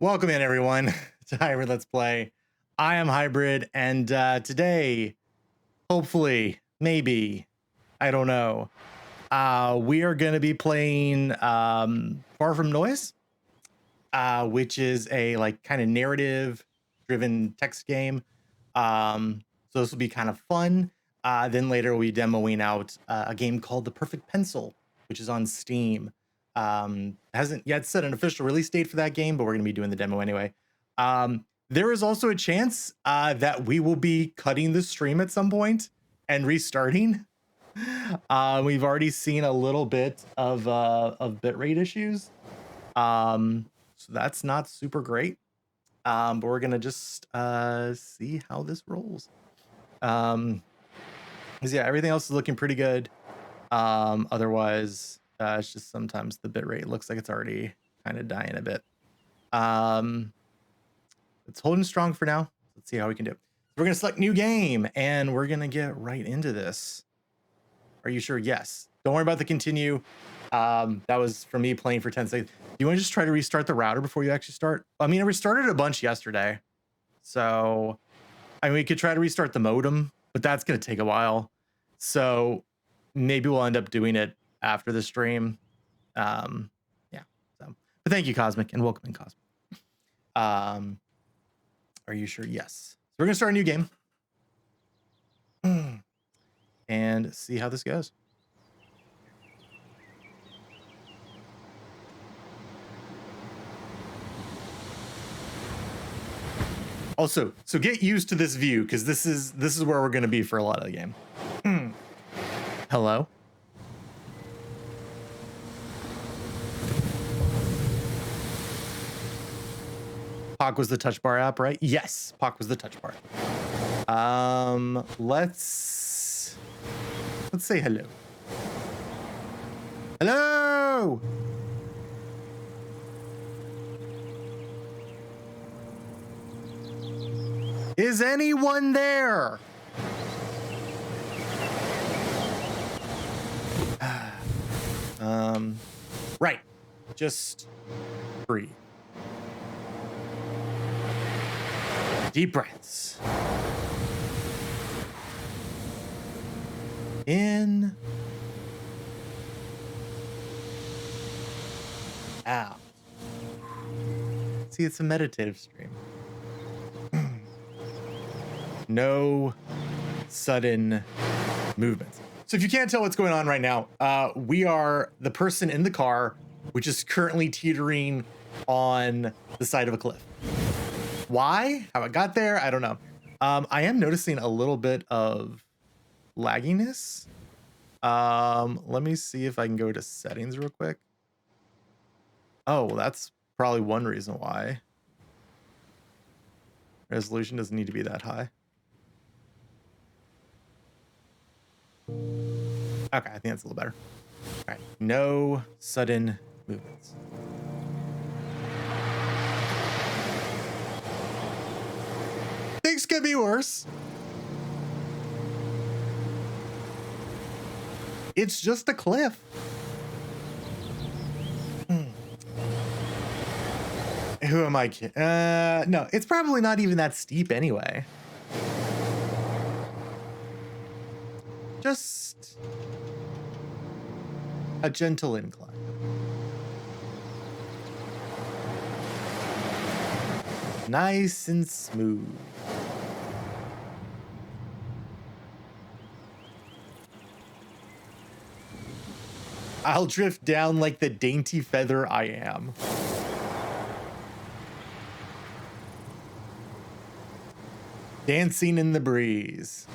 Welcome in, everyone, to Hybrid Let's Play. I am Hybrid, and today, hopefully, maybe, I don't know, we are going to be playing Far From Noise, which is a kind of narrative-driven text game. So this will be kind of fun. Then later we'll be demoing out a game called The Perfect Pencil, which is on Steam. Hasn't yet set an official release date for that game, but we're going to be doing the demo anyway. There is also a chance that we will be cutting the stream at some point and restarting. We've already seen a little bit of bitrate issues, so that's not super great. But we're gonna just see how this rolls. 'Cause yeah, everything else is looking pretty good. Otherwise, it's just sometimes the bitrate looks like it's already kind of dying a bit. It's holding strong for now. Let's see how we can do. We're gonna select new game and we're gonna get right into this. Are you sure? Yes. Don't worry about the continue. That was for me playing for 10 seconds. You want to just try to restart the router before you actually start? I mean, I restarted a bunch yesterday. So, I mean, we could try to restart the modem, but that's going to take a while. So, maybe we'll end up doing it after the stream. Yeah. So, but thank you, Cosmic, and welcome in, Cosmic. Are you sure? Yes. So, we're going to start a new game and see how this goes. Also, so get used to this view because this is where we're going to be for a lot of the game. Hello. Poc was the touch bar app, right? Yes, Poc was the touch bar. Let's say hello. Hello. Is anyone there? Right. Just breathe. Deep breaths. In. Out. See, it's a meditative stream. No sudden movements. So if you can't tell what's going on right now, we are the person in the car, which is currently teetering on the side of a cliff. Why? How it got there? I don't know. I am noticing a little bit of lagginess. Let me see if I can go to settings real quick. Oh, well, that's probably one reason why. Resolution doesn't need to be that high. Okay, I think that's a little better. All right, no sudden movements. Things could be worse. It's just a cliff. Who am I kidding? No, it's probably not even that steep anyway. Just a gentle incline. Nice and smooth. I'll drift down like the dainty feather I am. Dancing in the breeze.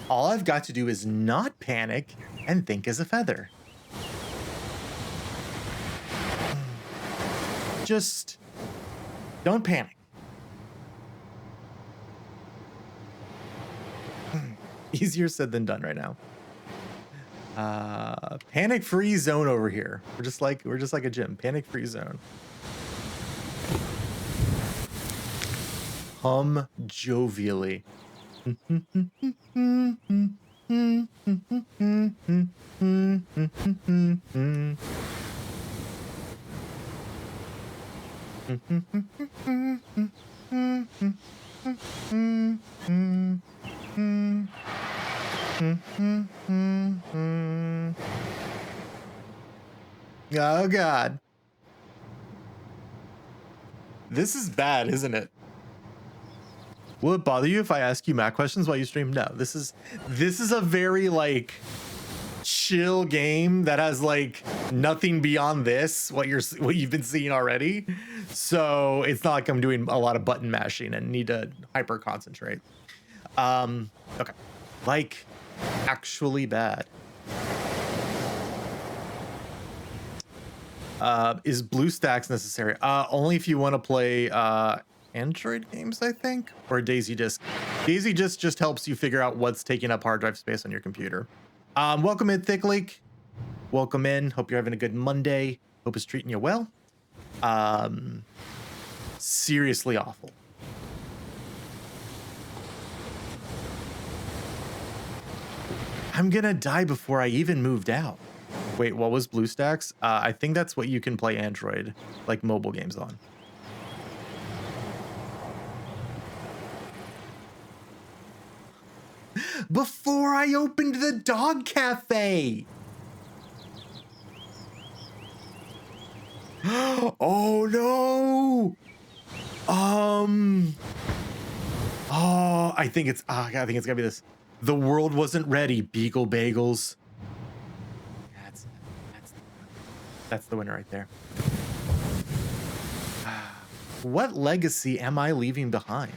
All I've got to do is not panic and think as a feather. Just don't panic. Easier said than done right now. Panic free zone over here. We're just like a gym. Panic free zone. Hum jovially. Oh God. This is bad, isn't it? Will it bother you if I ask you Mac questions while you stream? No, this is a very like chill game that has like nothing beyond this, what you've been seeing already. So it's not like I'm doing a lot of button mashing and need to hyper concentrate. Okay. Like actually bad. Is BlueStacks necessary? Only if you want to play Android games, I think, or Daisy Disk. Daisy Disk just helps you figure out what's taking up hard drive space on your computer. Welcome in, Thick Leak. Welcome in. Hope you're having a good Monday. Hope it's treating you well. Seriously awful. I'm gonna die before I even moved out. Wait, what was BlueStacks? I think that's what you can play Android, like mobile games on. Before I opened the dog cafe. Oh no. Oh, I think it's gotta be this. The world wasn't ready. Beagle Bagels. That's the winner right there. What legacy am I leaving behind?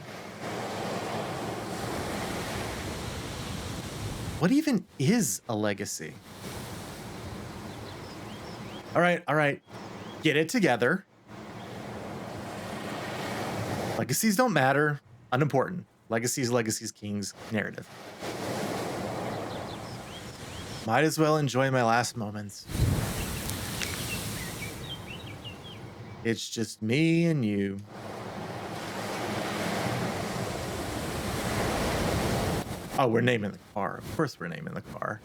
What even is a legacy? All right. Get it together. Legacies don't matter. Unimportant. Legacies, kings, narrative. Might as well enjoy my last moments. It's just me and you. Oh, we're naming the car. Of course we're naming the car.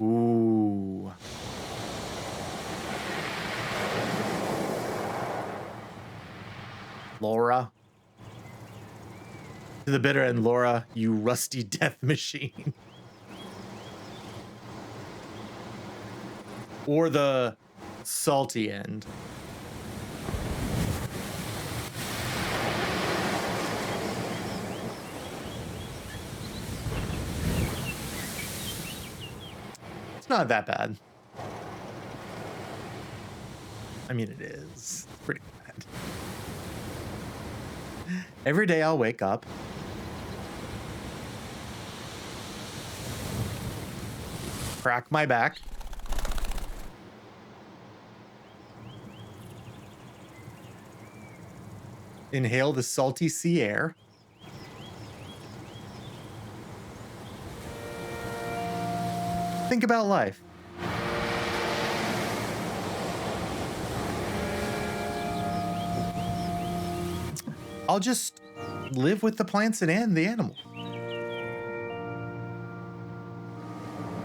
Ooh. Laura. To the bitter end, Laura, you rusty death machine. Or the salty end. It's not that bad. I mean, it is. It's pretty bad. Every day I'll wake up. Crack my back. Inhale the salty sea air. Think about life. I'll just live with the plants and the animals.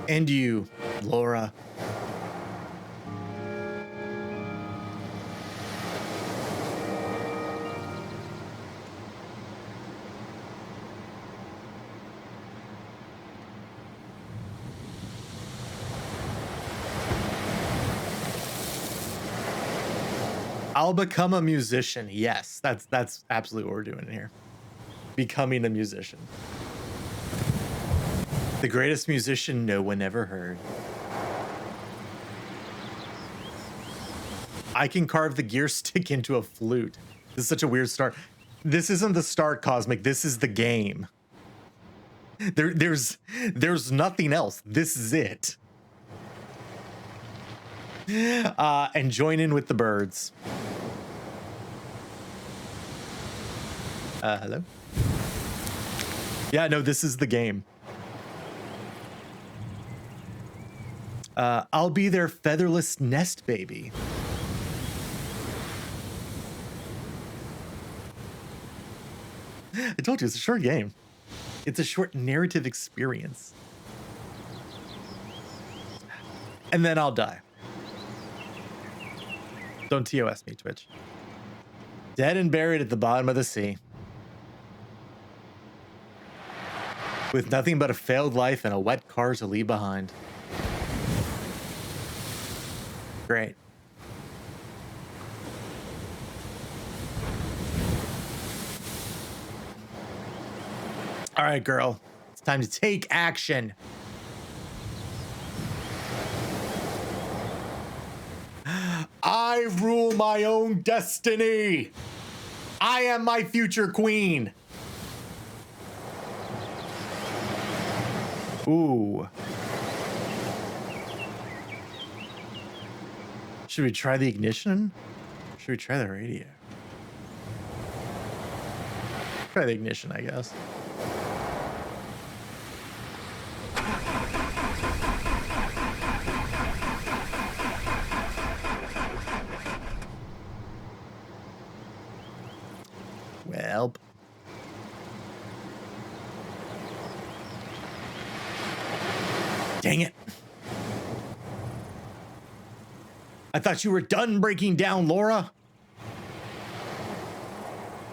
And you, Laura. I'll become a musician. Yes, that's absolutely what we're doing here. Becoming a musician. The greatest musician no one ever heard. I can carve the gear stick into a flute. This is such a weird start. This isn't the start, Cosmic. This is the game. There's nothing else. This is it. And join in with the birds. Hello? Yeah, no, this is the game. I'll be their featherless nest baby. I told you, it's a short game. It's a short narrative experience. And then I'll die. Don't TOS me, Twitch. Dead and buried at the bottom of the sea. With nothing but a failed life and a wet car to leave behind. Great. All right, girl. It's time to take action. I rule my own destiny. I am my future queen. Ooh. Should we try the ignition? Should we try the radio? Try the ignition, I guess. Well. Dang it. I thought you were done breaking down, Laura.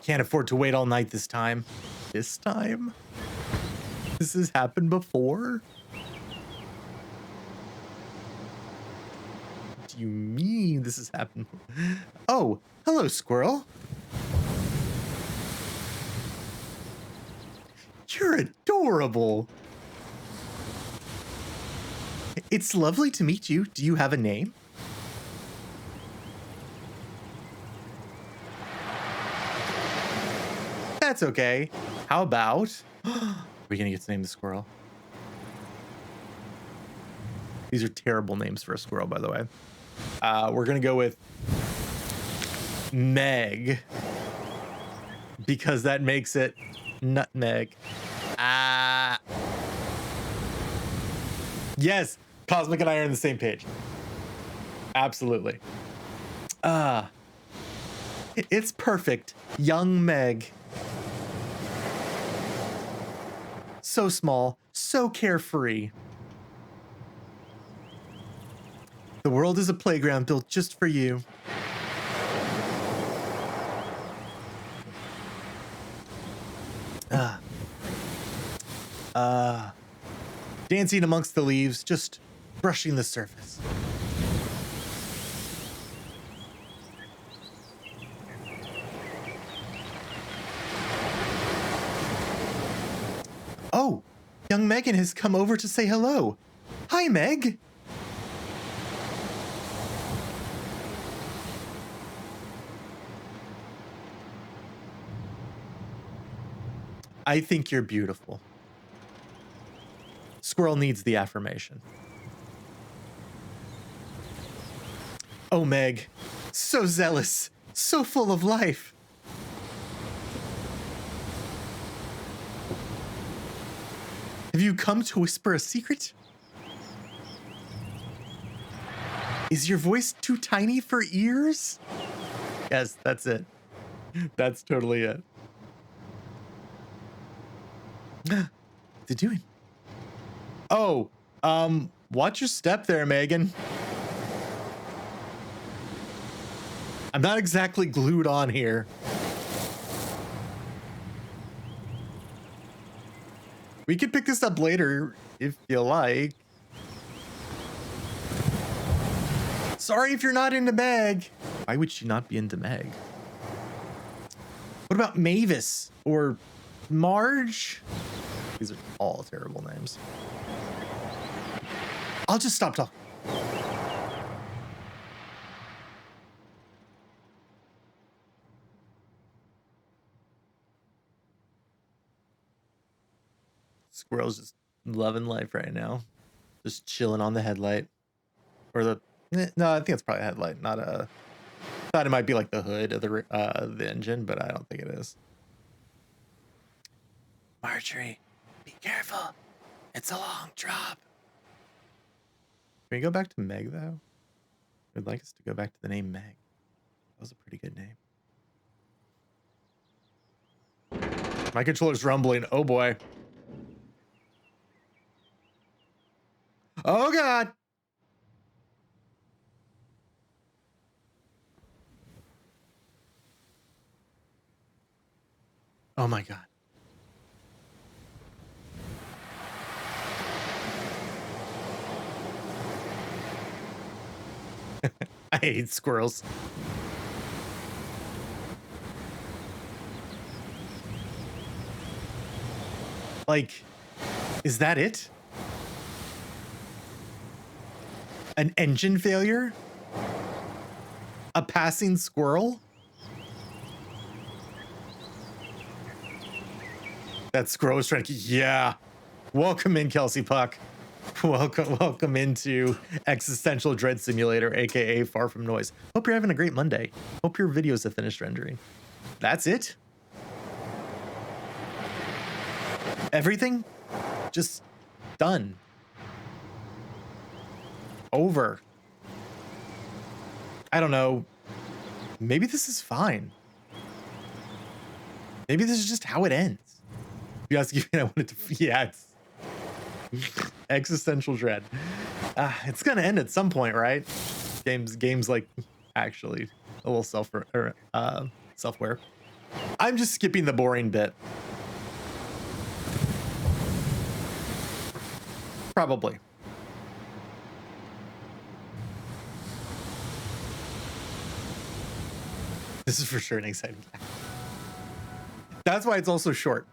Can't afford to wait all night this time. This time? This has happened before? What do you mean this has happened? Oh, hello, squirrel. You're adorable. It's lovely to meet you. Do you have a name? That's okay. How about... Are we gonna get to name the squirrel? These are terrible names for a squirrel, by the way. We're gonna go with Meg. Because that makes it nutmeg. Yes, Cosmic and I are on the same page. Absolutely. It's perfect. Young Meg. So small, so carefree. The world is a playground built just for you. Dancing amongst the leaves, just brushing the surface. Oh, young Megan has come over to say hello. Hi, Meg. I think you're beautiful. Squirrel needs the affirmation. Oh, Meg, so zealous, so full of life. Have you come to whisper a secret? Is your voice too tiny for ears? Yes, that's it. That's totally it. What's it doing? Oh, watch your step there, Megan. I'm not exactly glued on here. We could pick this up later if you like. Sorry if you're not into Meg. Why would she not be into Meg? What about Mavis or Marge? These are all terrible names. I'll just stop talking. Squirrel's just loving life right now. Just chilling on the headlight. Or the... No, I think it's probably a headlight, not a... Thought it might be like the hood of the engine, but I don't think it is. Marjorie, be careful. It's a long drop. Can we go back to Meg, though? I'd like us to go back to the name Meg. That was a pretty good name. My controller's rumbling. Oh, boy. Oh, God. Oh my god. I hate squirrels. Like, is that it? An engine failure? A passing squirrel? That squirrel was trying to... Yeah. Welcome in, Kelsey Puck. Welcome into Existential Dread Simulator, aka Far From Noise. Hope you're having a great Monday. Hope your videos have finished rendering. That's it? Everything? Just done. Over. I don't know. Maybe this is fine. Maybe this is just how it ends. If you ask me, I wanted to... Yeah, it's... Existential dread. It's gonna end at some point, right? Games like actually a little self-aware. I'm just skipping the boring bit. Probably. This is for sure an exciting game. That's why it's also short.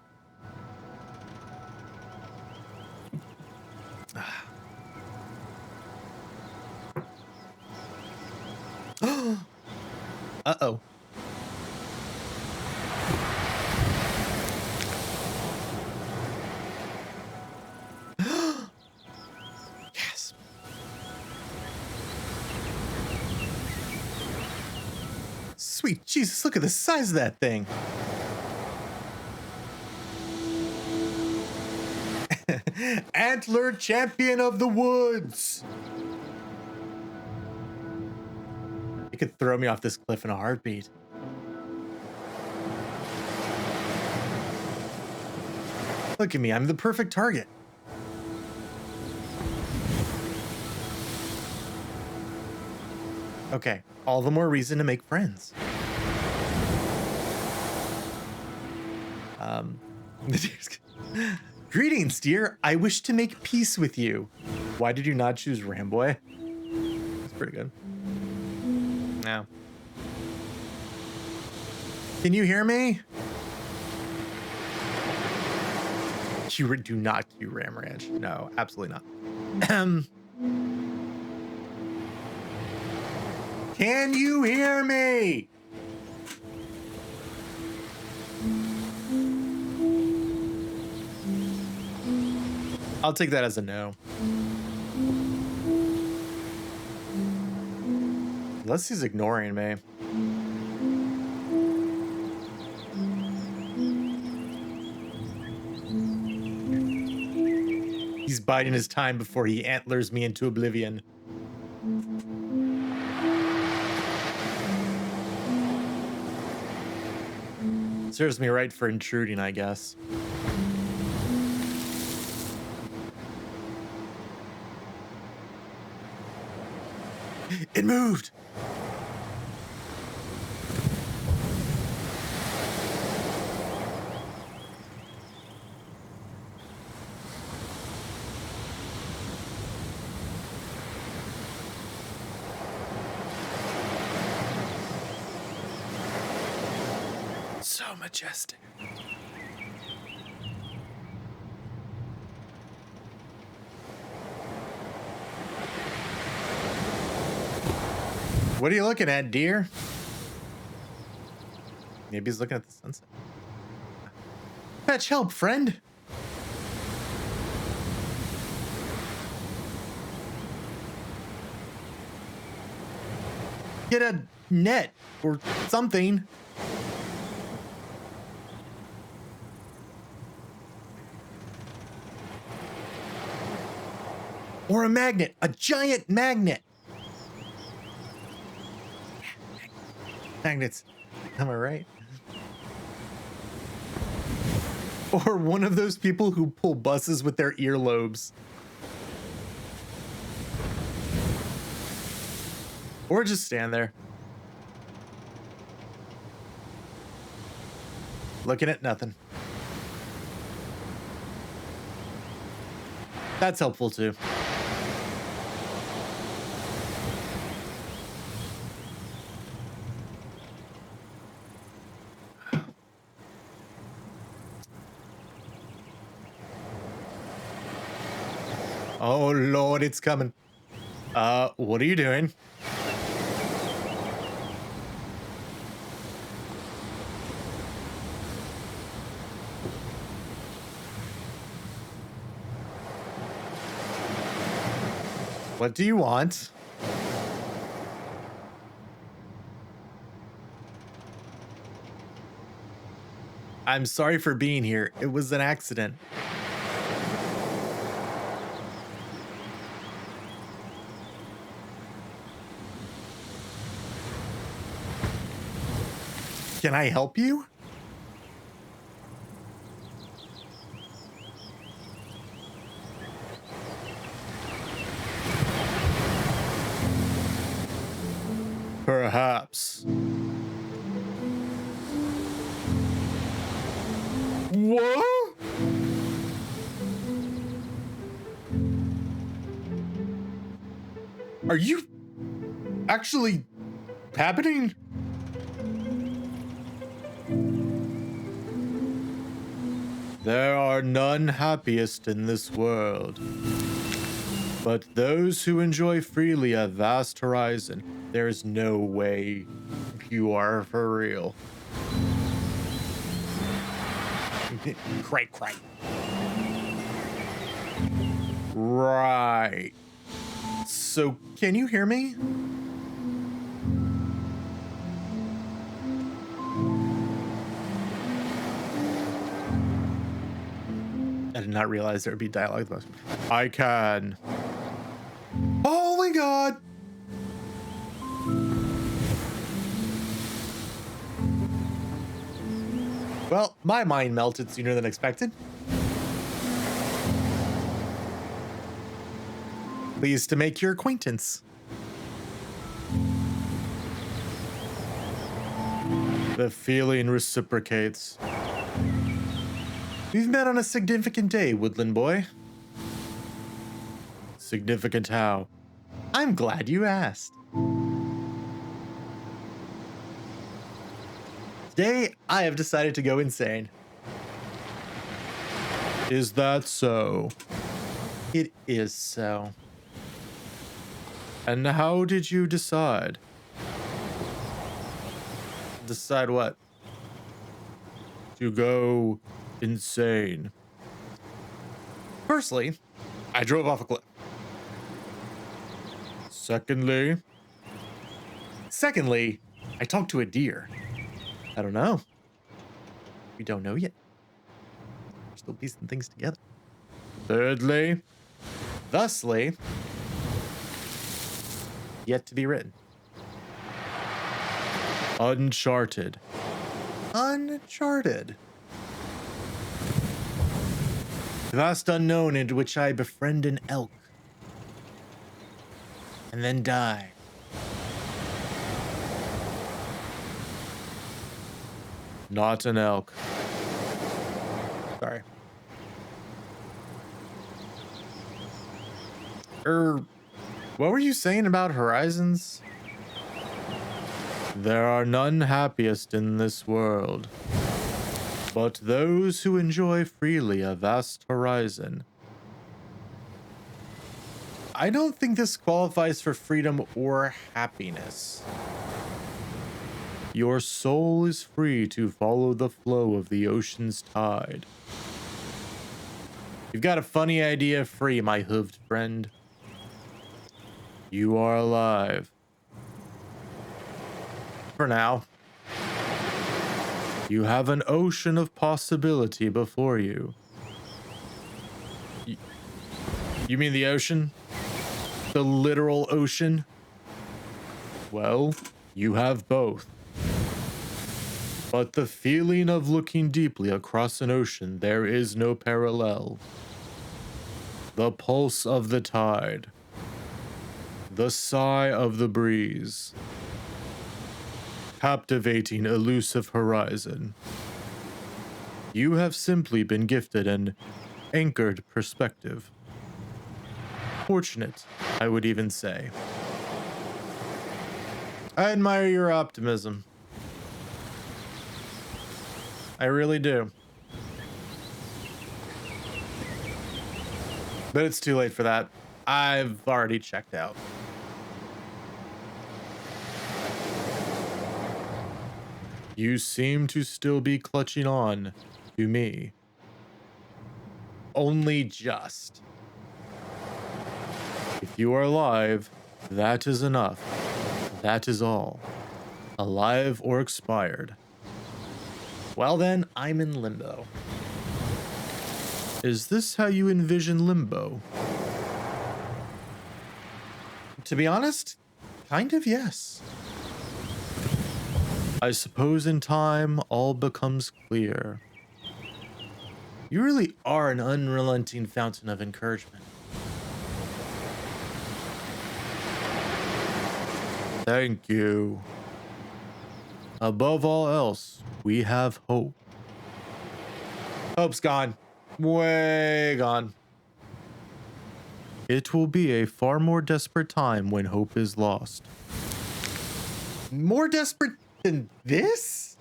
Uh-oh. Yes. Sweet Jesus, look at the size of that thing. Antler champion of the woods. You could throw me off this cliff in a heartbeat. Look at me, I'm the perfect target. Okay, all the more reason to make friends. Greetings, dear. I wish to make peace with you. Why did you not choose Ramboy? That's pretty good. No. Can you hear me? You do not cue Ram Ranch. No, absolutely not. Can you hear me? I'll take that as a no. Unless he's ignoring me. He's biding his time before he antlers me into oblivion. Serves me right for intruding, I guess. It moved. So majestic. What are you looking at, dear? Maybe he's looking at the sunset. Fetch help, friend. Get a net or something. Or a magnet, a giant magnet. Magnets, am I right? Or one of those people who pull buses with their earlobes. Or just stand there. Looking at nothing. That's helpful too. Oh Lord, it's coming. What are you doing? What do you want? I'm sorry for being here. It was an accident. Can I help you? Perhaps. What? Are you actually happening? There are none happiest in this world, but those who enjoy freely a vast horizon. There's no way you are for real. Cray, cray. Right. So, can you hear me? I did not realize there would be dialogue. I can. Holy God! Well, my mind melted sooner than expected. Pleased to make your acquaintance. The feeling reciprocates. We've met on a significant day, Woodland Boy. Significant how? I'm glad you asked. Today, I have decided to go insane. Is that so? It is so. And how did you decide? Decide what? To go insane. Firstly, I drove off a cliff. Secondly, I talked to a deer. I don't know. We don't know yet. We're still piecing things together. Thirdly, thusly, yet to be written. Uncharted. Uncharted. Vast unknown into which I befriend an elk. And then die. Not an elk. Sorry. What were you saying about horizons? There are none happiest in this world, but those who enjoy freely a vast horizon. I don't think this qualifies for freedom or happiness. Your soul is free to follow the flow of the ocean's tide. You've got a funny idea free, my hooved friend. You are alive. For now. You have an ocean of possibility before you. You mean the ocean? The literal ocean? Well, you have both. But the feeling of looking deeply across an ocean, there is no parallel. The pulse of the tide. The sigh of the breeze. Captivating, elusive horizon. You have simply been gifted an anchored perspective. Fortunate, I would even say. I admire your optimism. I really do. But it's too late for that. I've already checked out. You seem to still be clutching on to me. Only just. If you are alive, that is enough. That is all. Alive or expired. Well then, I'm in limbo. Is this how you envision limbo? To be honest, kind of yes. I suppose in time all becomes clear. You really are an unrelenting fountain of encouragement. Thank you. Above all else, we have hope. Hope's gone. Way gone. It will be a far more desperate time when hope is lost. More desperate than this?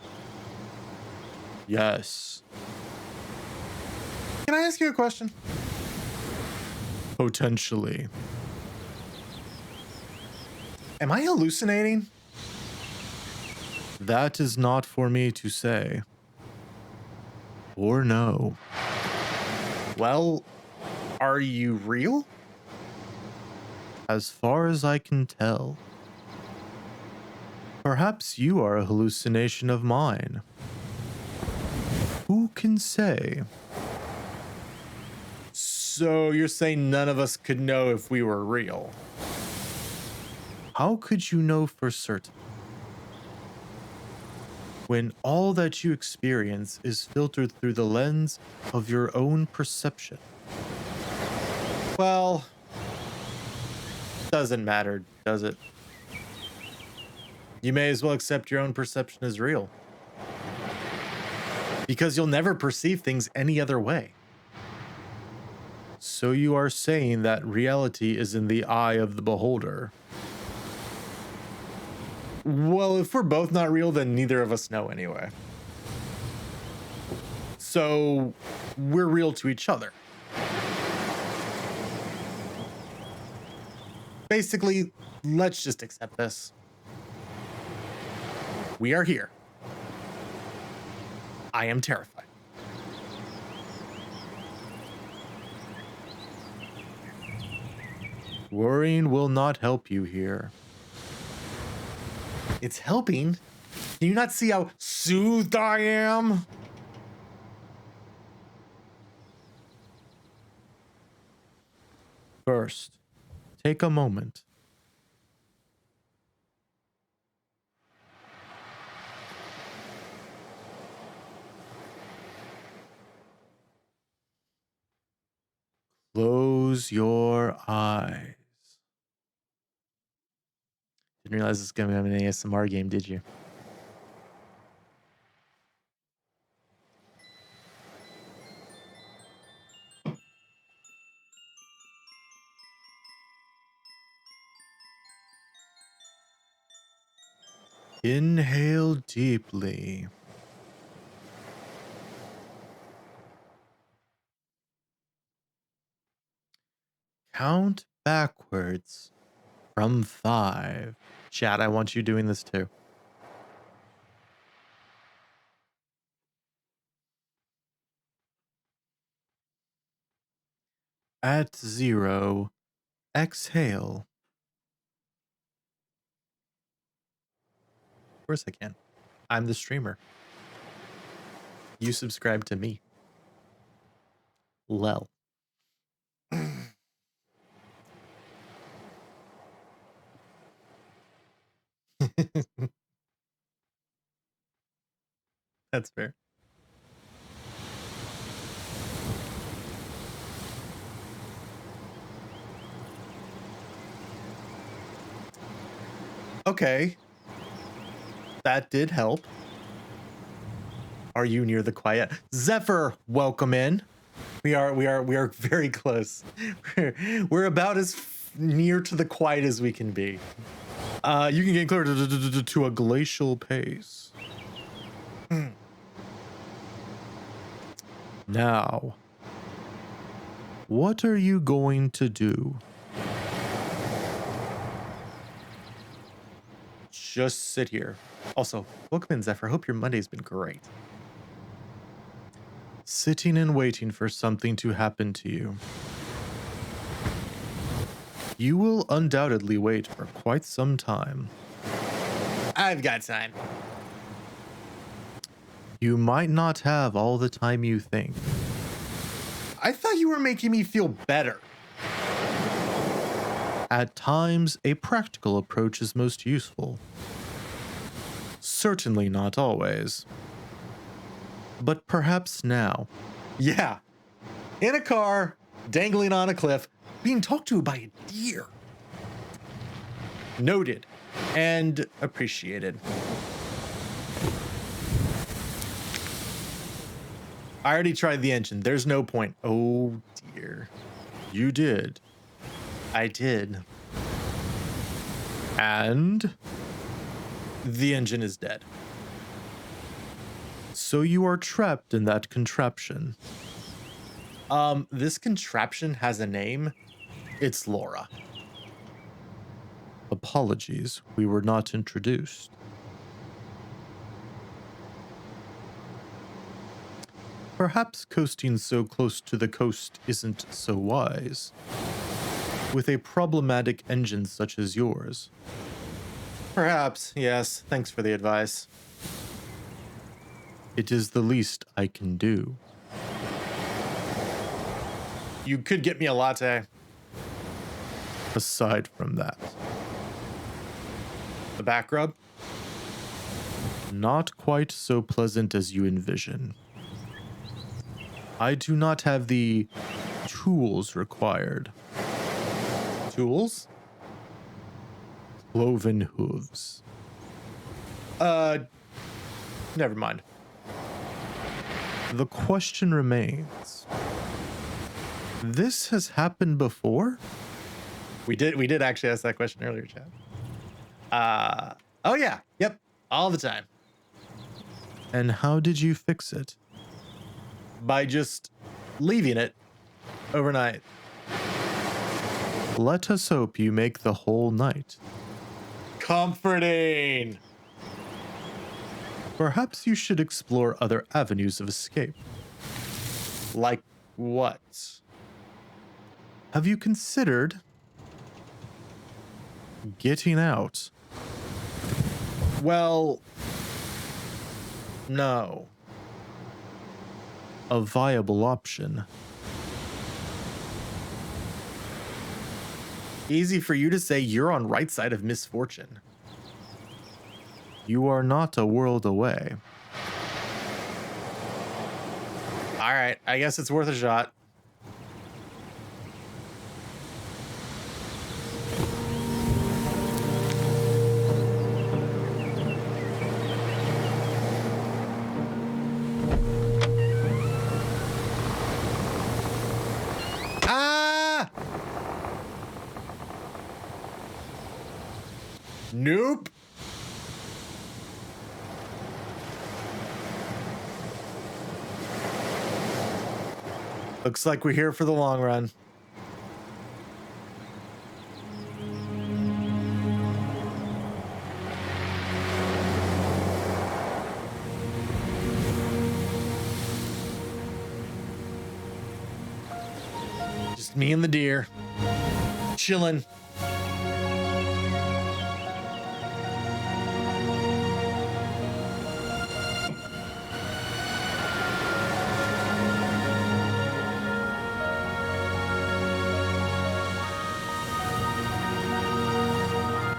Yes. Can I ask you a question? Potentially. Am I hallucinating? That is not for me to say. Or know. Well, are you real? As far as I can tell. Perhaps you are a hallucination of mine. Who can say? So you're saying none of us could know if we were real? How could you know for certain? When all that you experience is filtered through the lens of your own perception. Well, doesn't matter, does it? You may as well accept your own perception as real. Because you'll never perceive things any other way. So you are saying that reality is in the eye of the beholder. Well, if we're both not real, then neither of us know anyway. So we're real to each other. Basically, let's just accept this. We are here. I am terrified. Worrying will not help you here. It's helping. Can you not see how soothed I am? First, take a moment. Close your eyes. Didn't realize this was going to be an ASMR game, did you? Inhale deeply. Count backwards from 5. Chat, I want you doing this too. At 0, exhale. Of course I can. I'm the streamer. You subscribe to me. Lel. That's fair. Okay. That did help. Are you near the quiet? Zephyr, welcome in. We are very close. We're about as near to the quiet as we can be. You can get clear to a glacial pace. Now, what are you going to do? Just sit here. Also, welcome in, Zephyr. Hope your Monday's been great. Sitting and waiting for something to happen to you. You will undoubtedly wait for quite some time. I've got time. You might not have all the time you think. I thought you were making me feel better. At times, a practical approach is most useful. Certainly not always. But perhaps now. Yeah. In a car, dangling on a cliff, being talked to by a deer. Noted and appreciated. I already tried the engine. There's no point. Oh dear. You did. I did. And the engine is dead. So you are trapped in that contraption. This contraption has a name. It's Laura. Apologies, we were not introduced. Perhaps coasting so close to the coast isn't so wise. With a problematic engine such as yours. Perhaps, yes. Thanks for the advice. It is the least I can do. You could get me a latte. Aside from that. The back rub? Not quite so pleasant as you envision. I do not have the tools required. Tools? Cloven hooves. Never mind. The question remains. This has happened before? We did actually ask that question earlier, chat. Oh yeah, yep, all the time. And how did you fix it? By just leaving it overnight. Let us hope you make the whole night. Comforting. Perhaps you should explore other avenues of escape. Like what? Have you considered getting out? Well, no. A viable option. Easy for you to say. You're on right side of misfortune. You are not a world away. All right, I guess it's worth a shot. Nope. Looks like we're here for the long run. Just me and the deer. Chilling.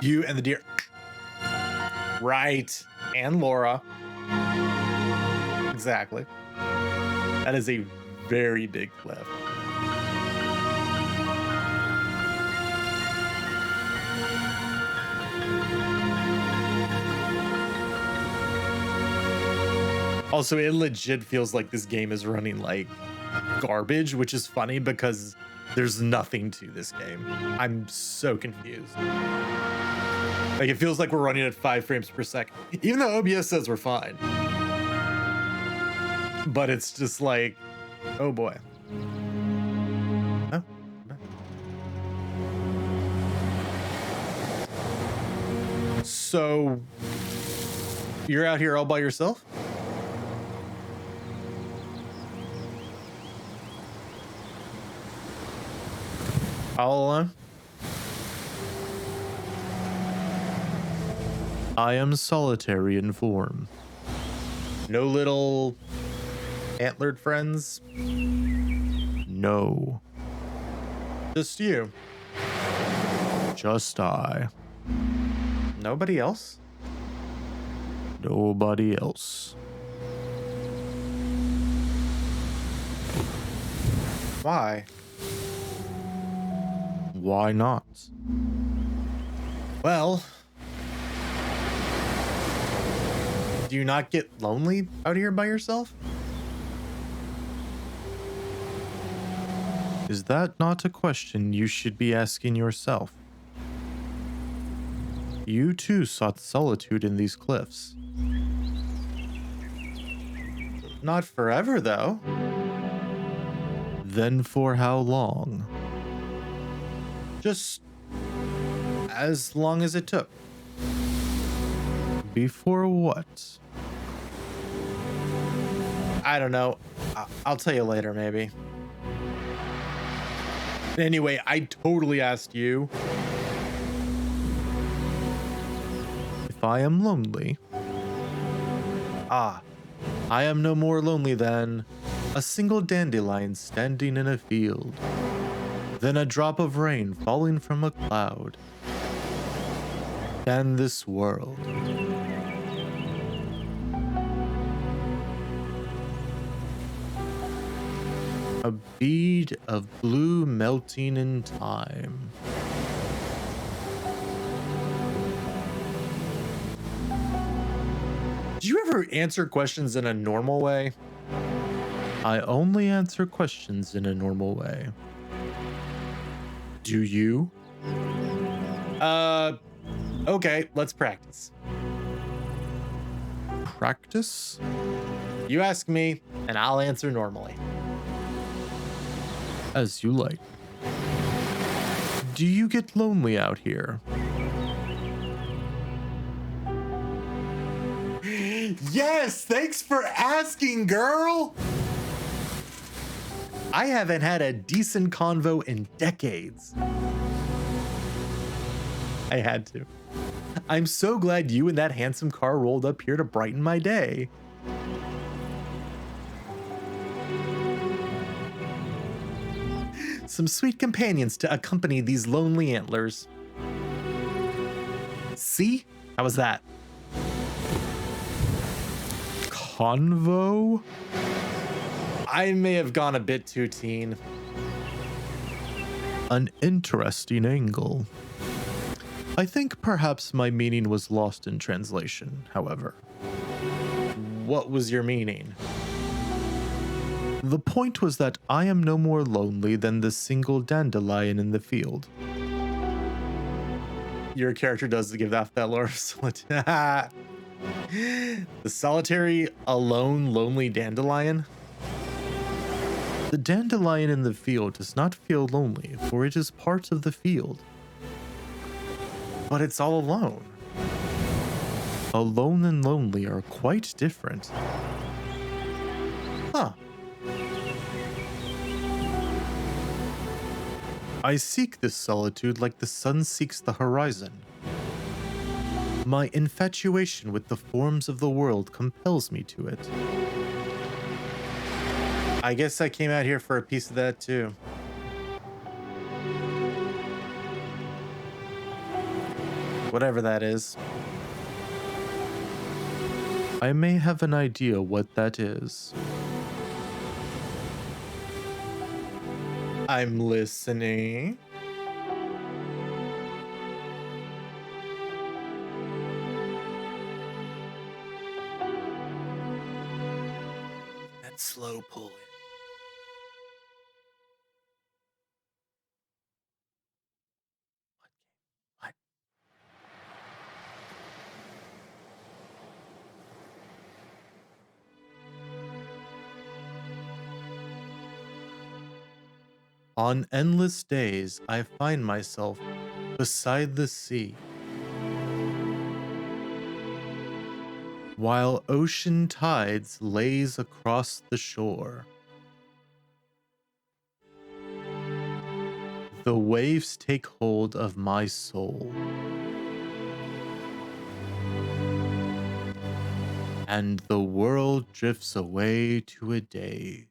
You and the deer. Right. And Laura. Exactly. That is a very big cliff. Also, it legit feels like this game is running like garbage, which is funny because there's nothing to this game. I'm so confused. Like, it feels like we're running at 5 frames per second, even though OBS says we're fine. But it's just like, oh boy. Oh, no. So you're out here all by yourself? All alone? I am solitary in form. No little antlered friends? No. Just you. Just I. Nobody else? Nobody else. Why? Why not? Well, do you not get lonely out here by yourself? Is that not a question you should be asking yourself? You too sought solitude in these cliffs. Not forever, though. Then for how long? Just as long as it took. Before what? I don't know. I'll tell you later, maybe. Anyway, I totally asked you. If I am lonely. Ah, I am no more lonely than a single dandelion standing in a field, than a drop of rain falling from a cloud, than this world. A bead of blue melting in time. Do you ever answer questions in a normal way? I only answer questions in a normal way. Do you? Okay, let's practice. Practice? You ask me, and I'll answer normally. As you like. Do you get lonely out here? Yes, thanks for asking, girl. I haven't had a decent convo in decades. I had to. I'm so glad you and that handsome car rolled up here to brighten my day. Some sweet companions to accompany these lonely antlers. See? How was that? Convo? I may have gone a bit too teen. An interesting angle. I think perhaps my meaning was lost in translation, however. What was your meaning? The point was that I am no more lonely than the single dandelion in the field. Your character does give off that lore of solitude. The solitary, alone, lonely dandelion? The dandelion in the field does not feel lonely, for it is part of the field. But it's all alone. Alone and lonely are quite different. Huh. I seek this solitude like the sun seeks the horizon. My infatuation with the forms of the world compels me to it. I guess I came out here for a piece of that too. Whatever that is. I may have an idea what that is. I'm listening. slow pull it. What? On endless days, I find myself beside the sea, while ocean tides laze across the shore. The waves take hold of my soul, and the world drifts away to a daze.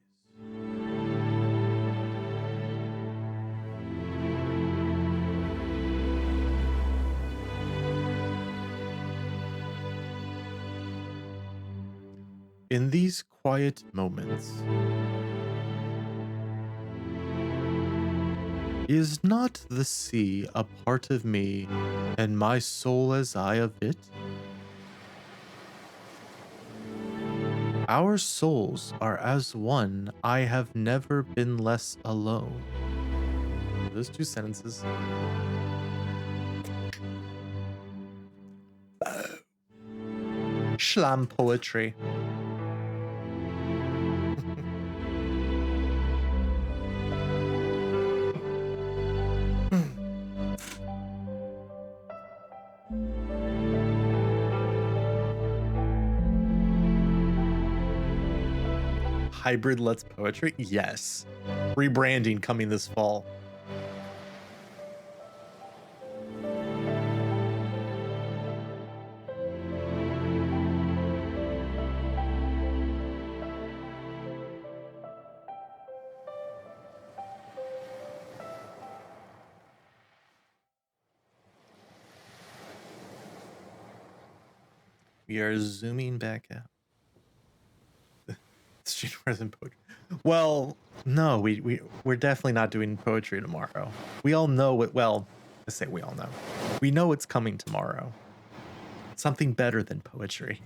In these quiet moments, is not the sea a part of me, and my soul as I of it? Our souls are as one, I have never been less alone. Those two sentences. Schlam poetry. Hybrid Let's Poetry? Yes. Rebranding coming this fall. We are zooming back out. Street present poetry. Well, no, we're definitely not doing poetry tomorrow. We all know it. Well, I say we all know. We know it's coming tomorrow. Something better than poetry,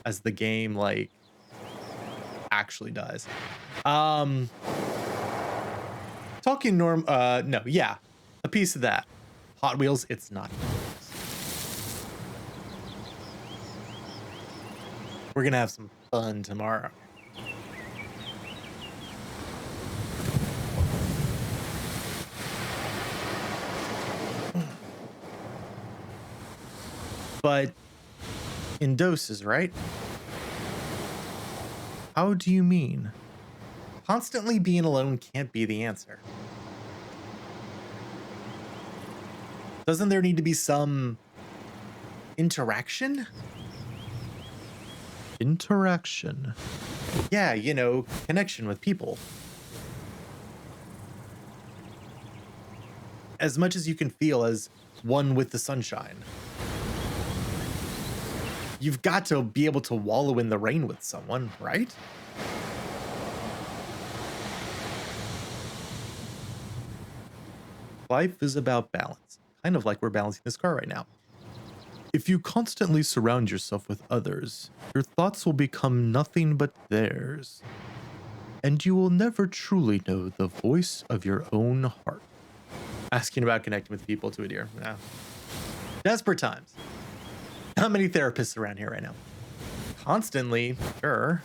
as the game like actually does. Talking no, yeah, a piece of that. Hot Wheels. It's not. We're gonna have some fun tomorrow. But in doses, right? How do you mean? Constantly being alone can't be the answer. Doesn't there need to be some interaction? Interaction. Yeah, you know, connection with people. As much as you can feel as one with the sunshine. You've got to be able to wallow in the rain with someone, right? Life is about balance, kind of like we're balancing this car right now. If you constantly surround yourself with others, your thoughts will become nothing but theirs, and you will never truly know the voice of your own heart. Asking about connecting with people to a deer. No. Desperate times. Not many therapists around here right now. Constantly, sure.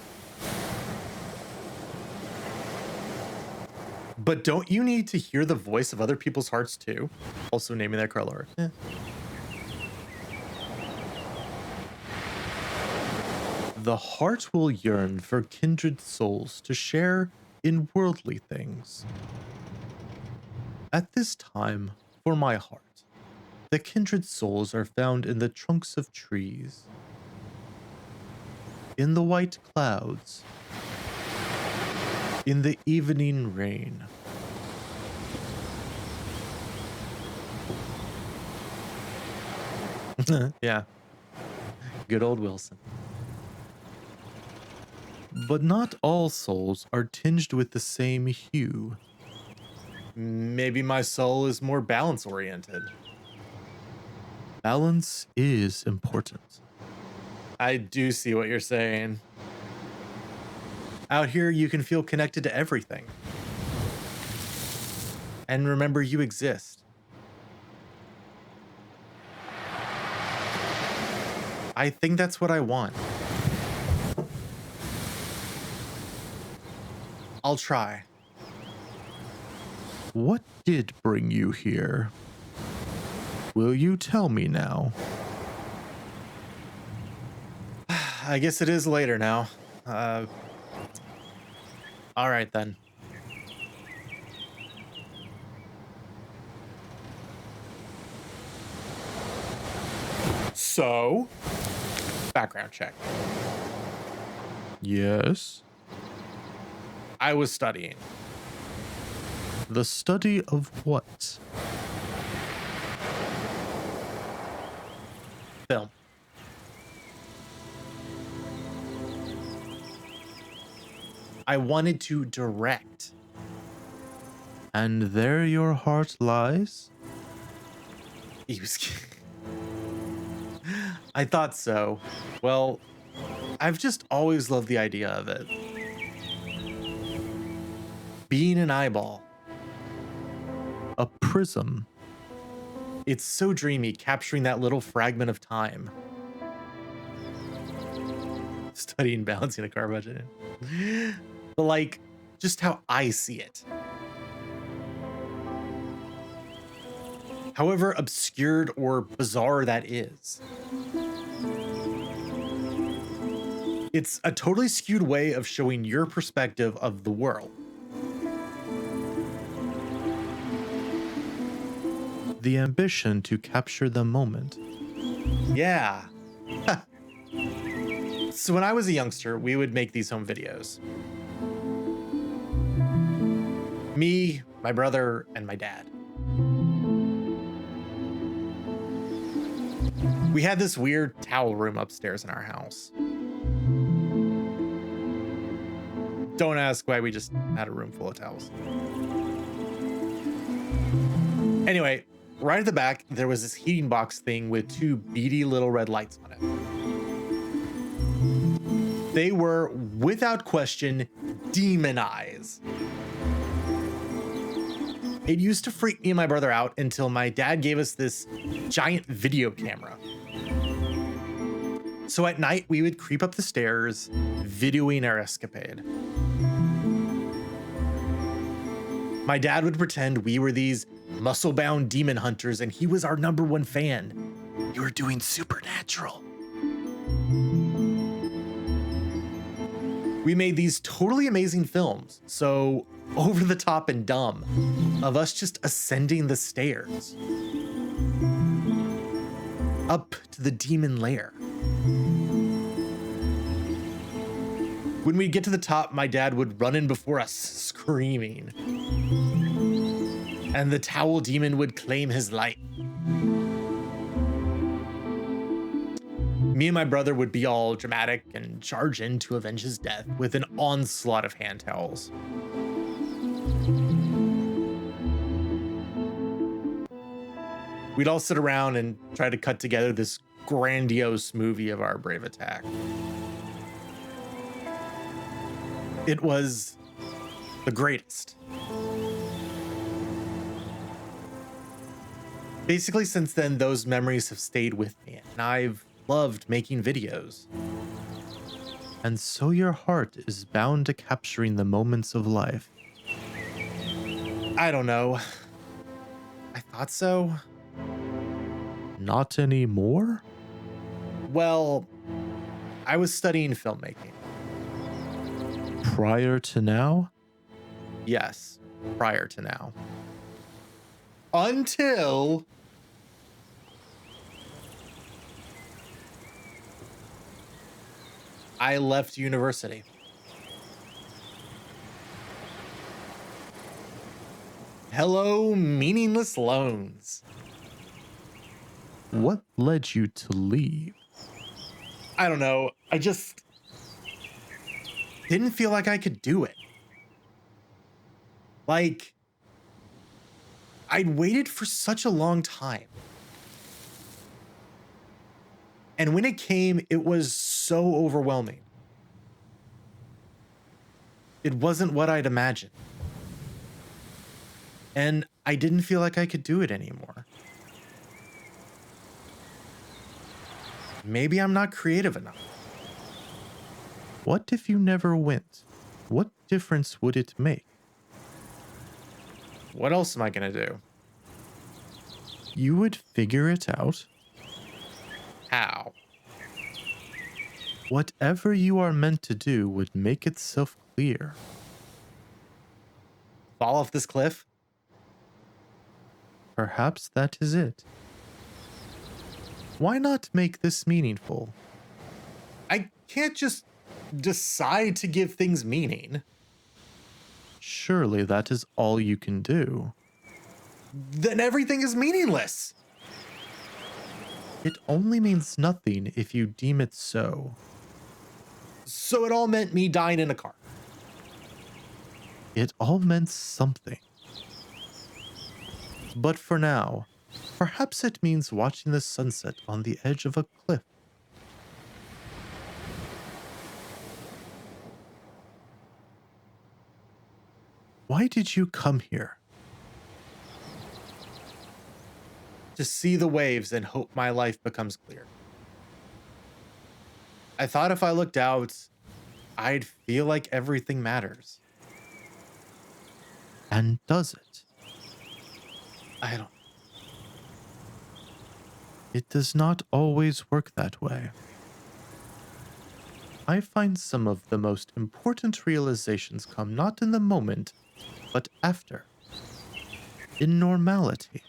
But don't you need to hear the voice of other people's hearts too? Also naming that car Laura. Eh. The heart will yearn for kindred souls to share in worldly things. At this time, for my heart, the kindred souls are found in the trunks of trees, in the white clouds, in the evening rain. Yeah, good old Wilson. But not all souls are tinged with the same hue. Maybe my soul is more balance oriented. Balance is important. I do see what you're saying. Out here, you can feel connected to everything. And remember you exist. I think that's what I want. I'll try. What did bring you here? Will you tell me now? I guess it is later now. All right then. So, background check. Yes. I was studying. The study of what? Film. I wanted to direct. And there your heart lies? He was I thought so. Well, I've just always loved the idea of it. Being an eyeball. A prism. It's so dreamy, capturing that little fragment of time. Studying balancing a car budget. But like, just how I see it. However obscured or bizarre that is. It's a totally skewed way of showing your perspective of the world. The ambition to capture the moment. Yeah. So when I was a youngster, we would make these home videos. Me, my brother, and my dad. We had this weird towel room upstairs in our house. Don't ask why, we just had a room full of towels. Anyway, right at the back, there was this heating box thing with two beady little red lights on it. They were, without question, demon eyes. It used to freak me and my brother out until my dad gave us this giant video camera. So at night, we would creep up the stairs, videoing our escapade. My dad would pretend we were these muscle-bound demon hunters and he was our #1 fan. You were doing Supernatural. We made these totally amazing films, so over the top and dumb, of us just ascending the stairs. Up to the demon lair. When we'd get to the top, my dad would run in before us, screaming. And the towel demon would claim his life. Me and my brother would be all dramatic and charge in to avenge his death with an onslaught of hand towels. We'd all sit around and try to cut together this grandiose movie of our brave attack. It was the greatest. Basically, since then, those memories have stayed with me, and I've loved making videos. And so your heart is bound to capturing the moments of life. I don't know. I thought so. Not anymore? Well, I was studying filmmaking. Prior to now? Yes, prior to now. Until I left university. Hello, meaningless loans. What led you to leave? I don't know. I just didn't feel like I could do it. Like, I'd waited for such a long time. And when it came, it was so overwhelming. It wasn't what I'd imagined. And I didn't feel like I could do it anymore. Maybe I'm not creative enough. What if you never went? What difference would it make? What else am I going to do? You would figure it out. How? Whatever you are meant to do would make itself clear. Fall off this cliff? Perhaps that is it. Why not make this meaningful? I can't just decide to give things meaning. Surely that is all you can do. Then everything is meaningless. It only means nothing if you deem it so. So it all meant me dying in a car. It all meant something. But for now, perhaps it means watching the sunset on the edge of a cliff. Why did you come here? To see the waves and hope my life becomes clear. I thought if I looked out, I'd feel like everything matters. And does it? I don't. It does not always work that way. I find some of the most important realizations come not in the moment, but after. In normality.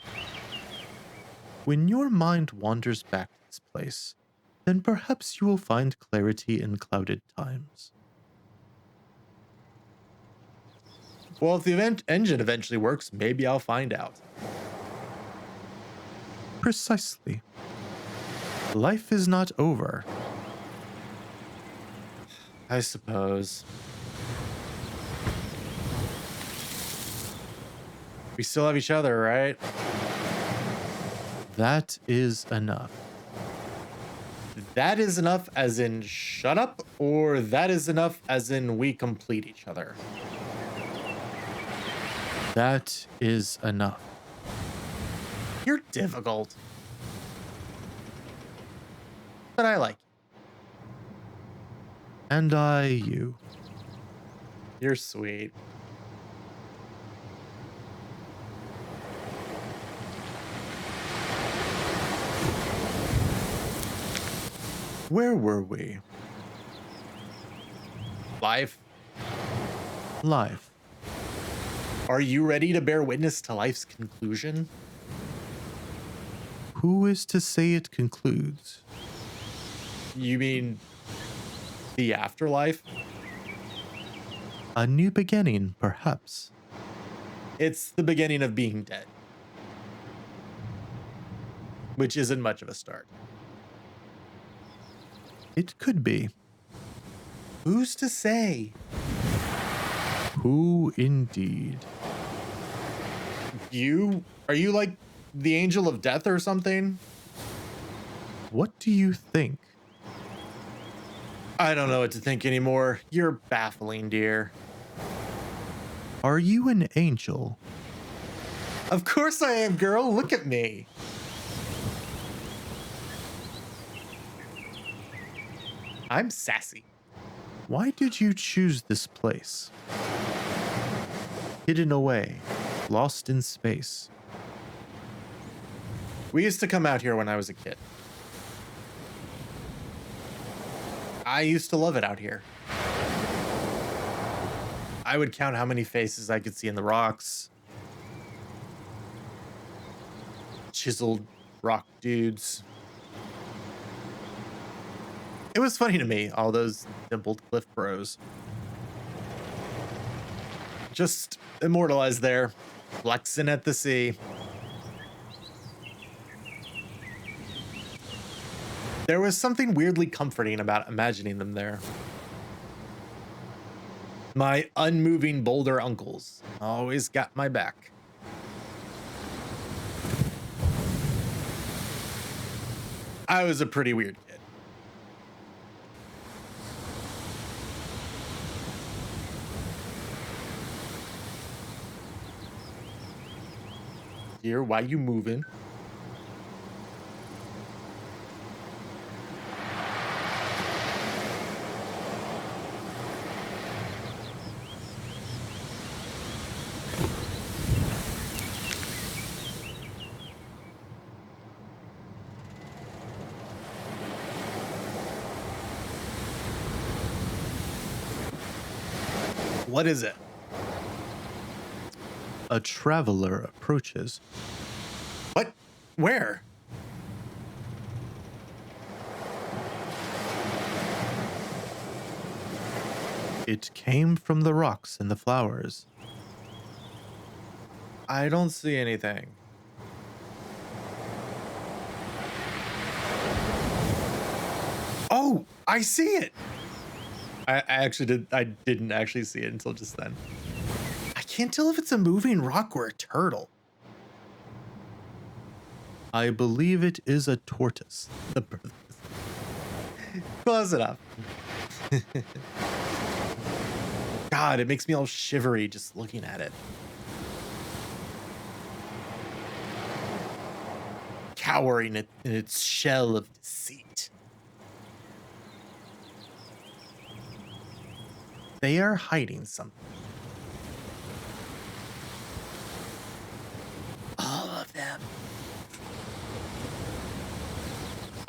When your mind wanders back to this place, then perhaps you will find clarity in clouded times. Well, if the engine eventually works, maybe I'll find out. Precisely. Life is not over. I suppose. We still have each other, right? That is enough. That is enough as in shut up, or that is enough as in we complete each other? That is enough. You're difficult. But I like you. And I you. You're sweet. Where were we? Life. Life. Are you ready to bear witness to life's conclusion? Who is to say it concludes? You mean the afterlife? A new beginning, perhaps. It's the beginning of being dead. Which isn't much of a start. It could be. Who's to say? Who indeed? Are you like the angel of death or something? What do you think? I don't know what to think anymore. You're baffling, dear. Are you an angel? Of course I am, girl. Look at me. I'm sassy. Why did you choose this place? Hidden away, lost in space. We used to come out here when I was a kid. I used to love it out here. I would count how many faces I could see in the rocks. Chiseled rock dudes. It was funny to me, all those dimpled cliff bros. Just immortalized there, flexing at the sea. There was something weirdly comforting about imagining them there. My unmoving boulder uncles always got my back. I was a pretty weird kid. here. Why you moving? What is it? A traveler approaches. What? Where? It came from the rocks and the flowers. I don't see anything. Oh, I see it. I didn't actually see it until just then. I can't tell if it's a moving rock or a turtle. I believe it is a tortoise. Close enough. God, it makes me all shivery just looking at it. Cowering in its shell of deceit. They are hiding something. All of them.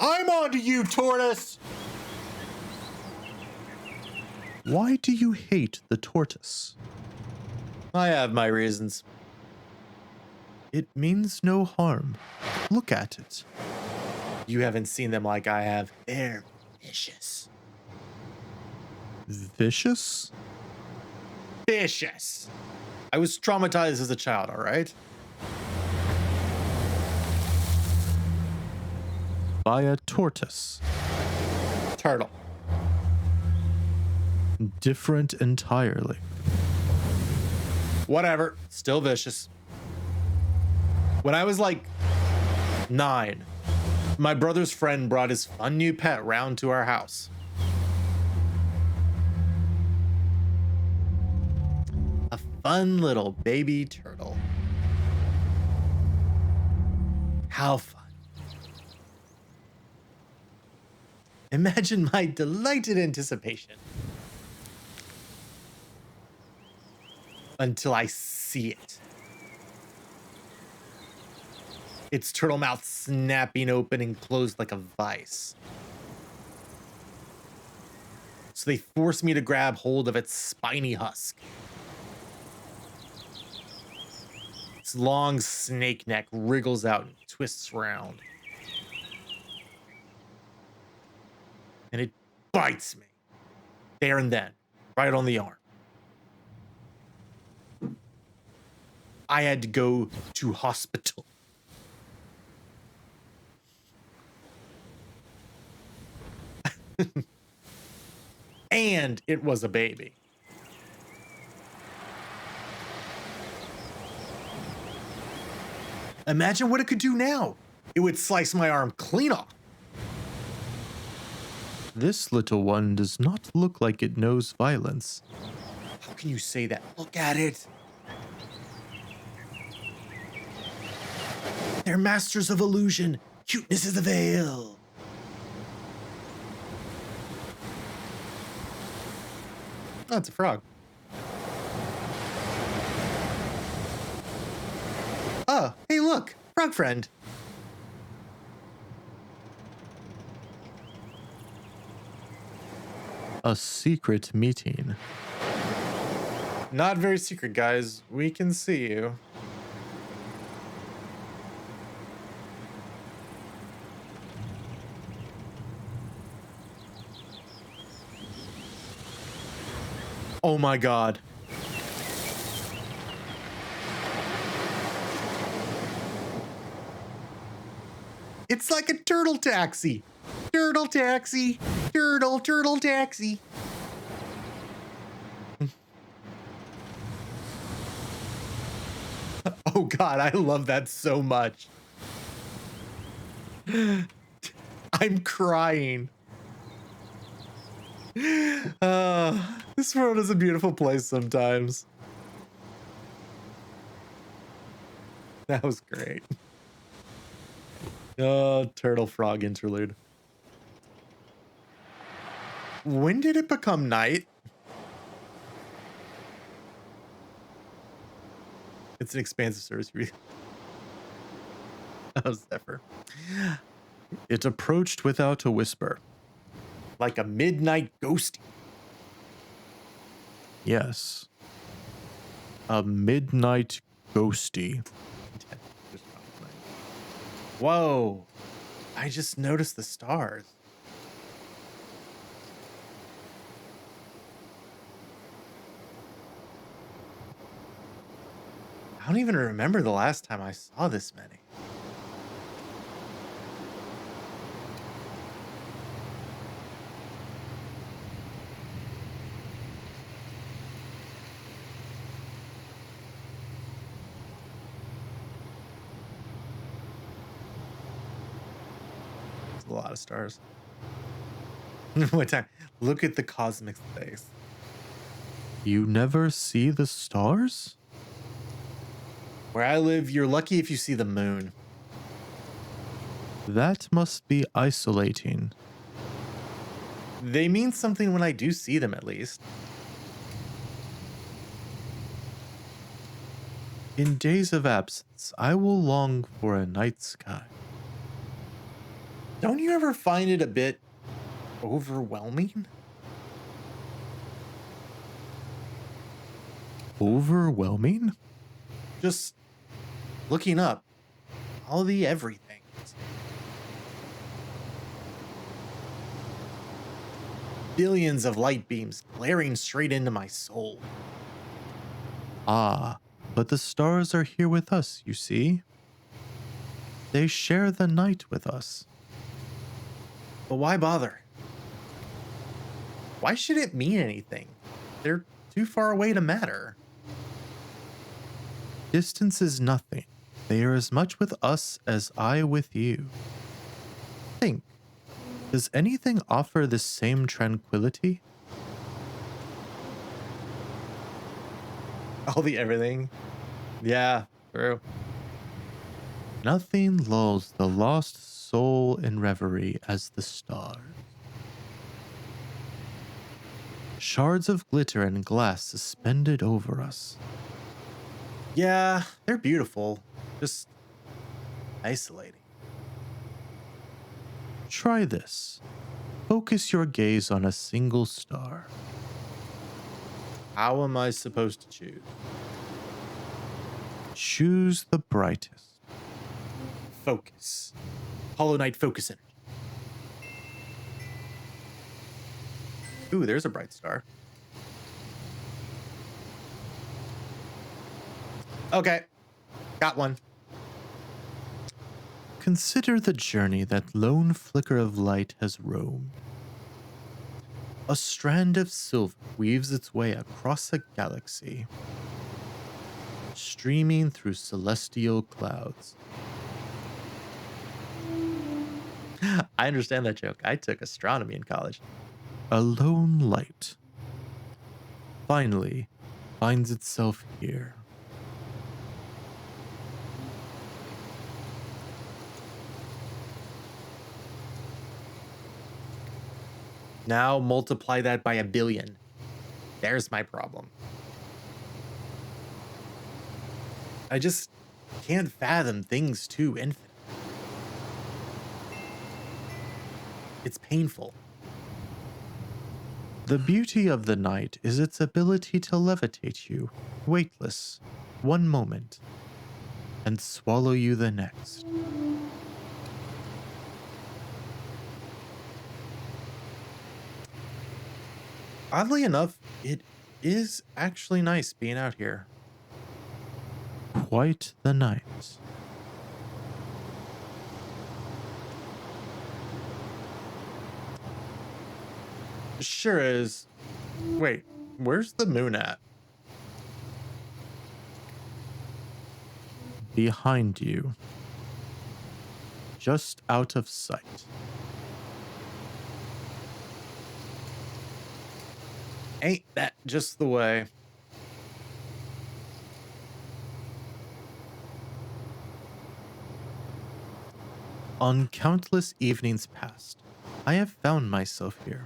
I'm on to you, tortoise! Why do you hate the tortoise? I have my reasons. It means no harm. Look at it. You haven't seen them like I have. They're vicious. Vicious? Vicious. I was traumatized as a child, all right? By a tortoise. Turtle. Different entirely. Whatever. Still vicious. When I was like 9, my brother's friend brought his fun new pet round to our house. A fun little baby turtle. How fun. Imagine my delighted anticipation until I see it. Its turtle mouth snapping open and closed like a vice. So they force me to grab hold of its spiny husk. Its long snake neck wriggles out and twists around. And it bites me. There and then, right on the arm. I had to go to hospital. And it was a baby. Imagine what it could do now. It would slice my arm clean off. This little one does not look like it knows violence. How can you say that? Look at it. They're masters of illusion. Cuteness is a veil. Oh, it's a frog. Oh, hey, look. Frog friend. A secret meeting. Not very secret, guys. We can see you. Oh my God. It's like a turtle taxi. Turtle taxi. Turtle taxi. Oh God, I love that so much. I'm crying. This world is a beautiful place sometimes. That was great. Oh, turtle frog interlude. When did it become night? It's an expansive service. Oh, Zephyr. It approached without a whisper. Like a midnight ghost. Yes. A midnight ghosty. Whoa. I just noticed the stars. I don't even remember the last time I saw this many. It's a lot of stars. What time? Look at the cosmic space. You never see the stars? Where I live, you're lucky if you see the moon. That must be isolating. They mean something when I do see them, at least. In days of absence, I will long for a night sky. Don't you ever find it a bit overwhelming? Overwhelming? Just looking up all the everything. Billions of light beams glaring straight into my soul. Ah, but the stars are here with us, you see? They share the night with us. But why bother? Why should it mean anything? They're too far away to matter. Distance is nothing. They are as much with us as I with you. Think, does anything offer the same tranquility? All the everything. Yeah, true. Nothing lulls the lost soul in reverie as the stars. Shards of glitter and glass suspended over us. Yeah, they're beautiful. Just isolating. Try this. Focus your gaze on a single star. How am I supposed to choose? Choose the brightest. Focus. Hollow Knight focus energy. Ooh, there's a bright star. Okay. Got one. Consider the journey that lone flicker of light has roamed. A strand of silver weaves its way across a galaxy, streaming through celestial clouds. I understand that joke. I took astronomy in college. A lone light finally finds itself here. Now multiply that by 1,000,000,000. There's my problem. I just can't fathom things too infinite. It's painful. The beauty of the night is its ability to levitate you, weightless, one moment, and swallow you the next. Oddly enough, it is actually nice being out here. Quite the night. Sure is. Wait, where's the moon at? Behind you. Just out of sight. Ain't that just the way? On countless evenings past, I have found myself here,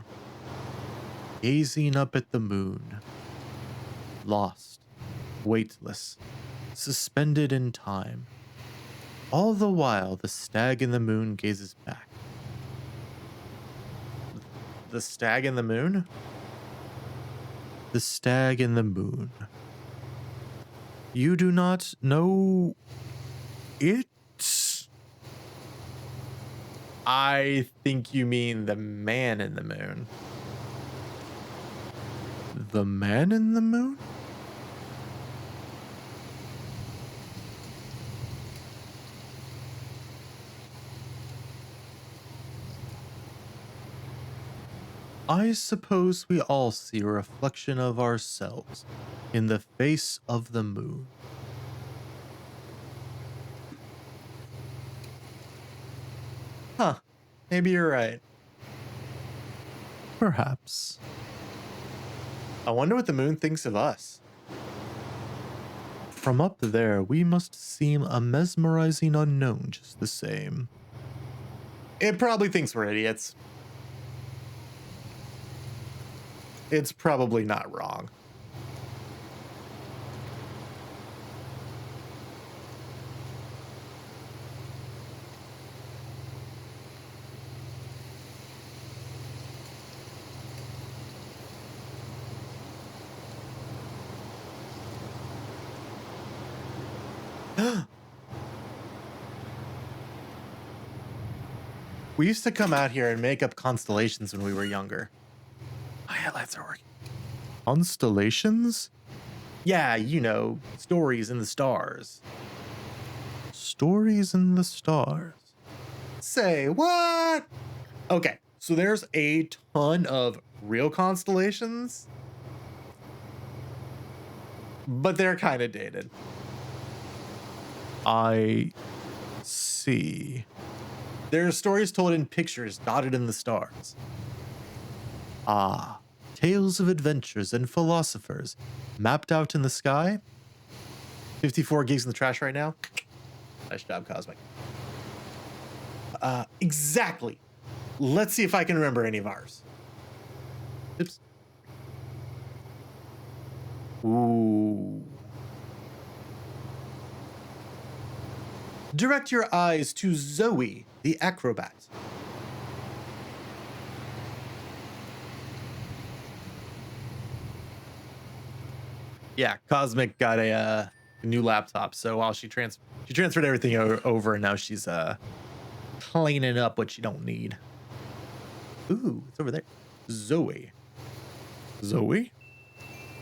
gazing up at the moon, lost, weightless, suspended in time. All the while, the stag in the moon gazes back. The stag in the moon? The stag in the moon. You do not know it? I think you mean the man in the moon. The man in the moon? I suppose we all see a reflection of ourselves in the face of the moon. Huh. Maybe you're right. Perhaps. I wonder what the moon thinks of us. From up there, we must seem a mesmerizing unknown just the same. It probably thinks we're idiots. It's probably not wrong. We used to come out here and make up constellations when we were younger. My headlights are working. Constellations? Yeah, you know, stories in the stars. Stories in the stars. Say what? Okay, so there's a ton of real constellations, but they're kind of dated. I see. There's stories told in pictures dotted in the stars. Ah, tales of adventures and philosophers mapped out in the sky? 54 gigs in the trash right now. Nice job, Cosmic. Exactly. Let's see if I can remember any of ours. Oops. Ooh. Direct your eyes to Zoe, the acrobat. Yeah, Cosmic got a new laptop, so while she transferred everything over, and now she's cleaning up what you don't need. Ooh, it's over there. Zoe. Zoe?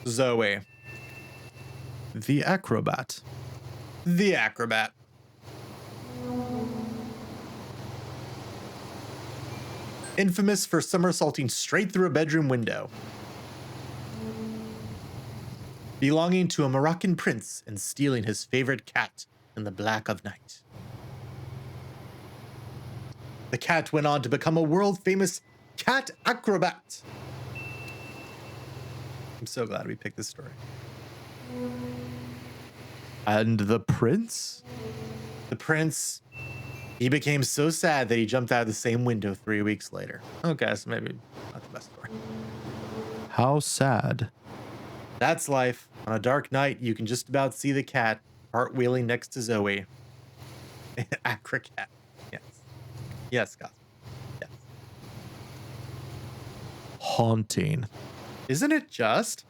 Zoe. The acrobat. The acrobat. Infamous for somersaulting straight through a bedroom window. Belonging to a Moroccan prince and stealing his favorite cat in the black of night. The cat went on to become a world-famous cat acrobat. I'm so glad we picked this story. And the prince? The prince, he became so sad that he jumped out of the same window 3 weeks later. Okay, so maybe not the best story. How sad. That's life. On a dark night, you can just about see the cat cartwheeling next to Zoe. Acra cat. Yes. Yes, Scott. Yes. Haunting. Isn't it just?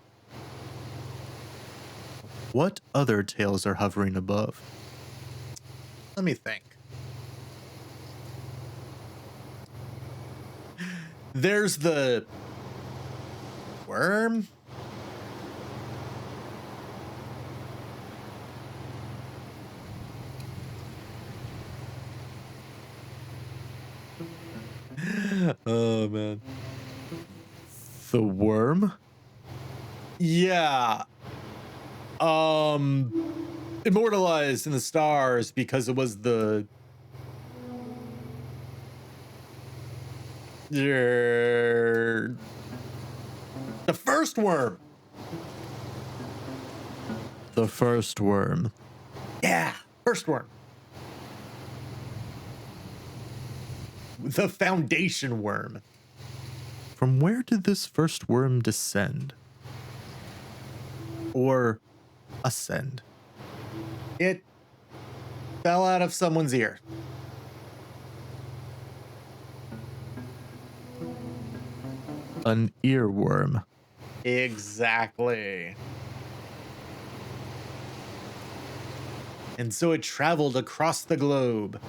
What other tales are hovering above? Let me think. There's the worm. Oh man. The worm? Yeah. Immortalized in the stars because it was the first worm. The first worm. Yeah, first worm. The foundation worm. From where did this first worm descend? Or ascend? It fell out of someone's ear. An earworm. Exactly. And so it traveled across the globe,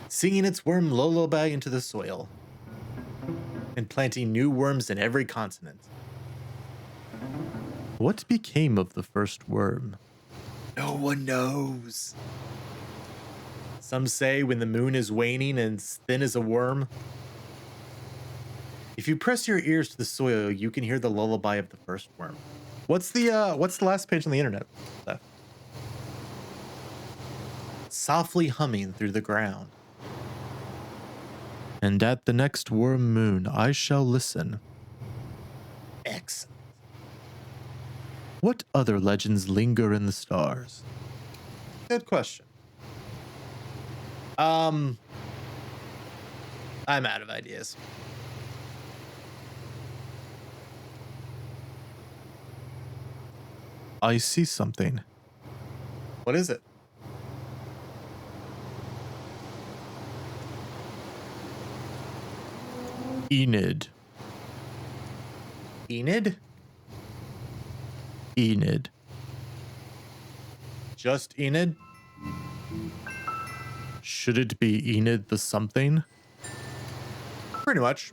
singing its worm lullaby into the soil and planting new worms in every continent. What became of the first worm? No one knows. Some say when the moon is waning and as thin as a worm, if you press your ears to the soil, you can hear the lullaby of the first worm. What's the last page on the internet? Softly humming through the ground. And at the next worm moon I shall listen. Excellent. What other legends linger in the stars? Good question. I'm out of ideas. I see something. What is it? Enid. Enid? Enid. Just Enid? Should it be Enid the something? Pretty much.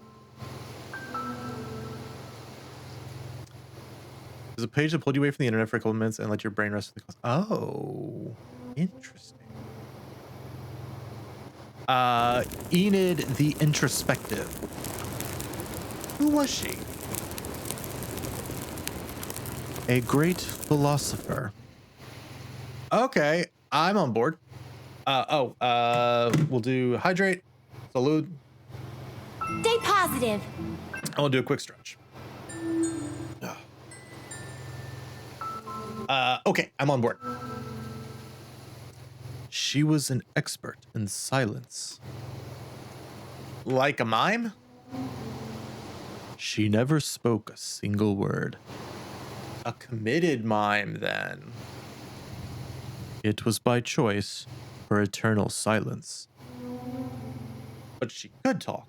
There's a page that pulled you away from the internet for a couple minutes and let your brain rest with the class. Oh, interesting. Enid the introspective. Who was she? A great philosopher. Okay, I'm on board. We'll do hydrate, salute, Stay positive. and we'll do a quick stretch. Okay, I'm on board. She was an expert in silence. Like a mime? She never spoke a single word. A committed mime, then. It was by choice, her eternal silence. But she could talk.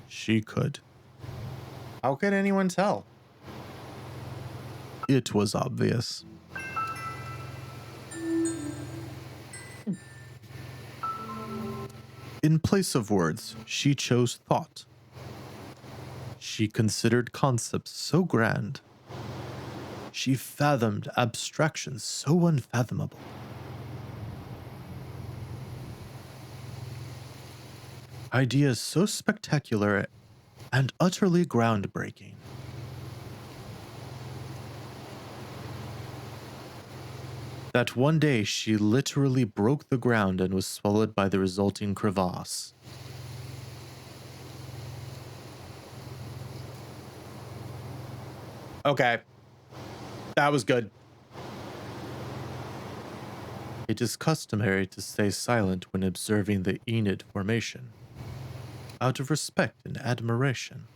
She could. How could anyone tell? It was obvious. In place of words, she chose thought. She considered concepts so grand. She fathomed abstractions so unfathomable. Ideas so spectacular and utterly groundbreaking. That one day she literally broke the ground and was swallowed by the resulting crevasse. Okay. That was good. It is customary to stay silent when observing the Enid formation, out of respect and admiration.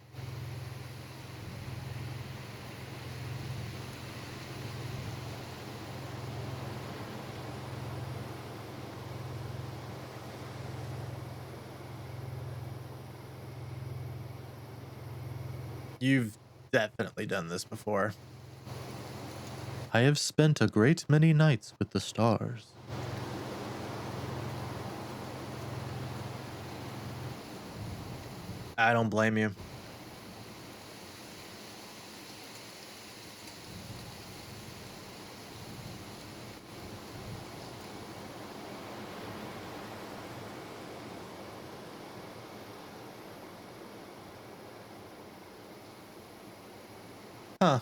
You've definitely done this before. I have spent a great many nights with the stars. I don't blame you. Huh.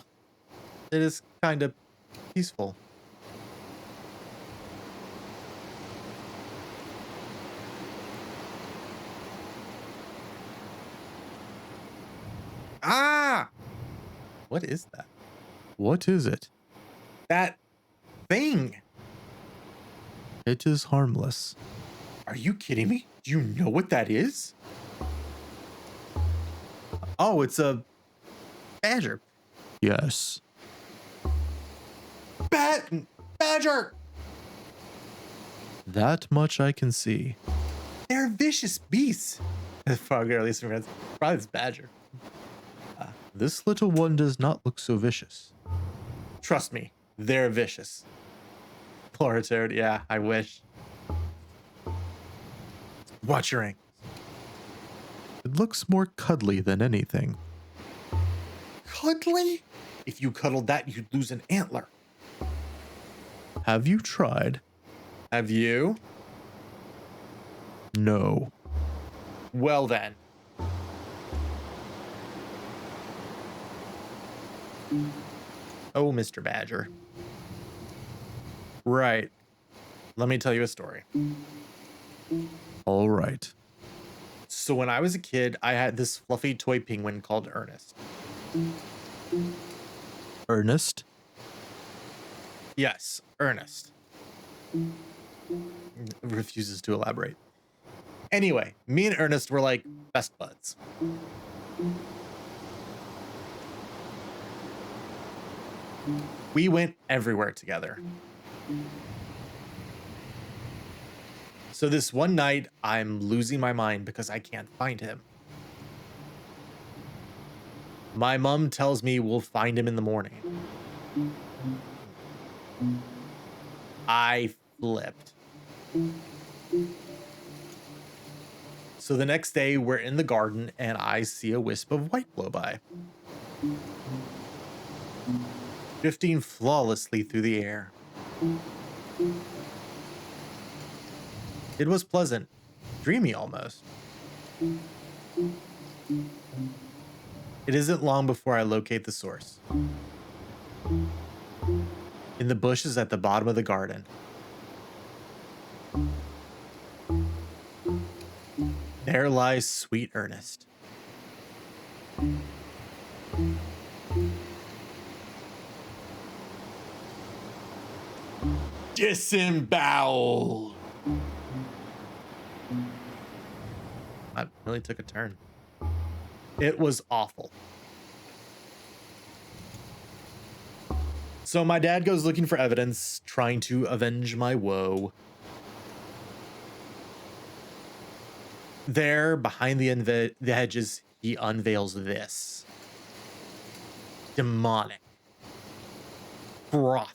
It is kind of peaceful. Ah! What is that? What is it? That thing. It is harmless. Are you kidding me? Do you know what that is? Oh, it's a badger. Yes. Badger! That much I can see. They're vicious beasts. Frog, or at least friends. Probably this badger. This little one does not look so vicious. Trust me, they're vicious. Ploritoad, yeah, I wish. Watch your ankle. It looks more cuddly than anything. Cuddly? If you cuddled that, you'd lose an antler. Have you tried? Have you? No. Well then. Oh, Mr. Badger. Right. Let me tell you a story. All right. So when I was a kid, I had this fluffy toy penguin called Ernest. Ernest? Yes, Ernest. Refuses to elaborate. Anyway, me and Ernest were like best buds. We went everywhere together. So this one night, I'm losing my mind because I can't find him. My mom tells me we'll find him in the morning. I flipped. So the next day, we're in the garden and I see a wisp of white blow by, drifting flawlessly through the air. It was pleasant, dreamy almost. It isn't long before I locate the source. In the bushes at the bottom of the garden. There lies sweet Ernest. Disemboweled. That really took a turn. It was awful. So my dad goes looking for evidence, trying to avenge my woe. There, behind the hedges, he unveils this. Demonic. Frothy.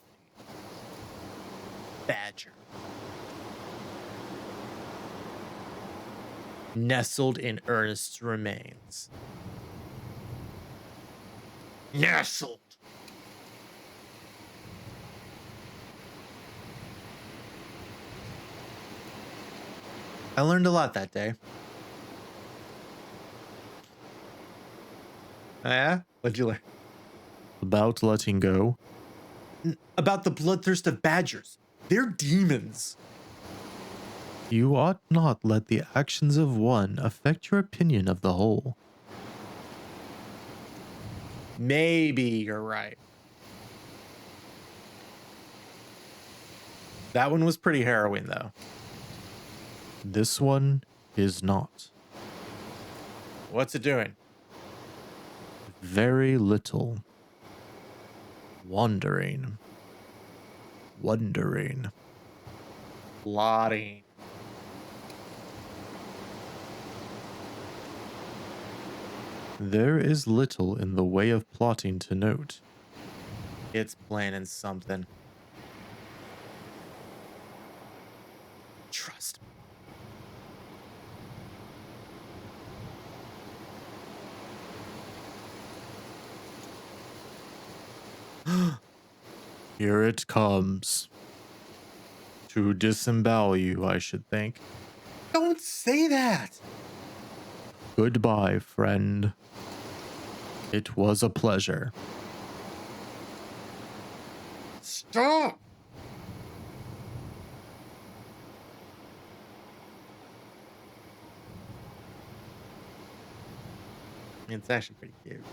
Badger. Nestled in Ernest's remains. Nestled. I learned a lot that day. Yeah? What'd you learn? About letting go? About the bloodthirst of badgers. They're demons. You ought not let the actions of one affect your opinion of the whole. Maybe you're right. That one was pretty harrowing, though. This one is not. What's it doing? Very little. Wandering. Wondering. Plotting. There is little in the way of plotting to note. It's planning something. Trust me. Here it comes. To disembowel you, I should think. Don't say that. Goodbye, friend. It was a pleasure. Stop. It's actually pretty cute.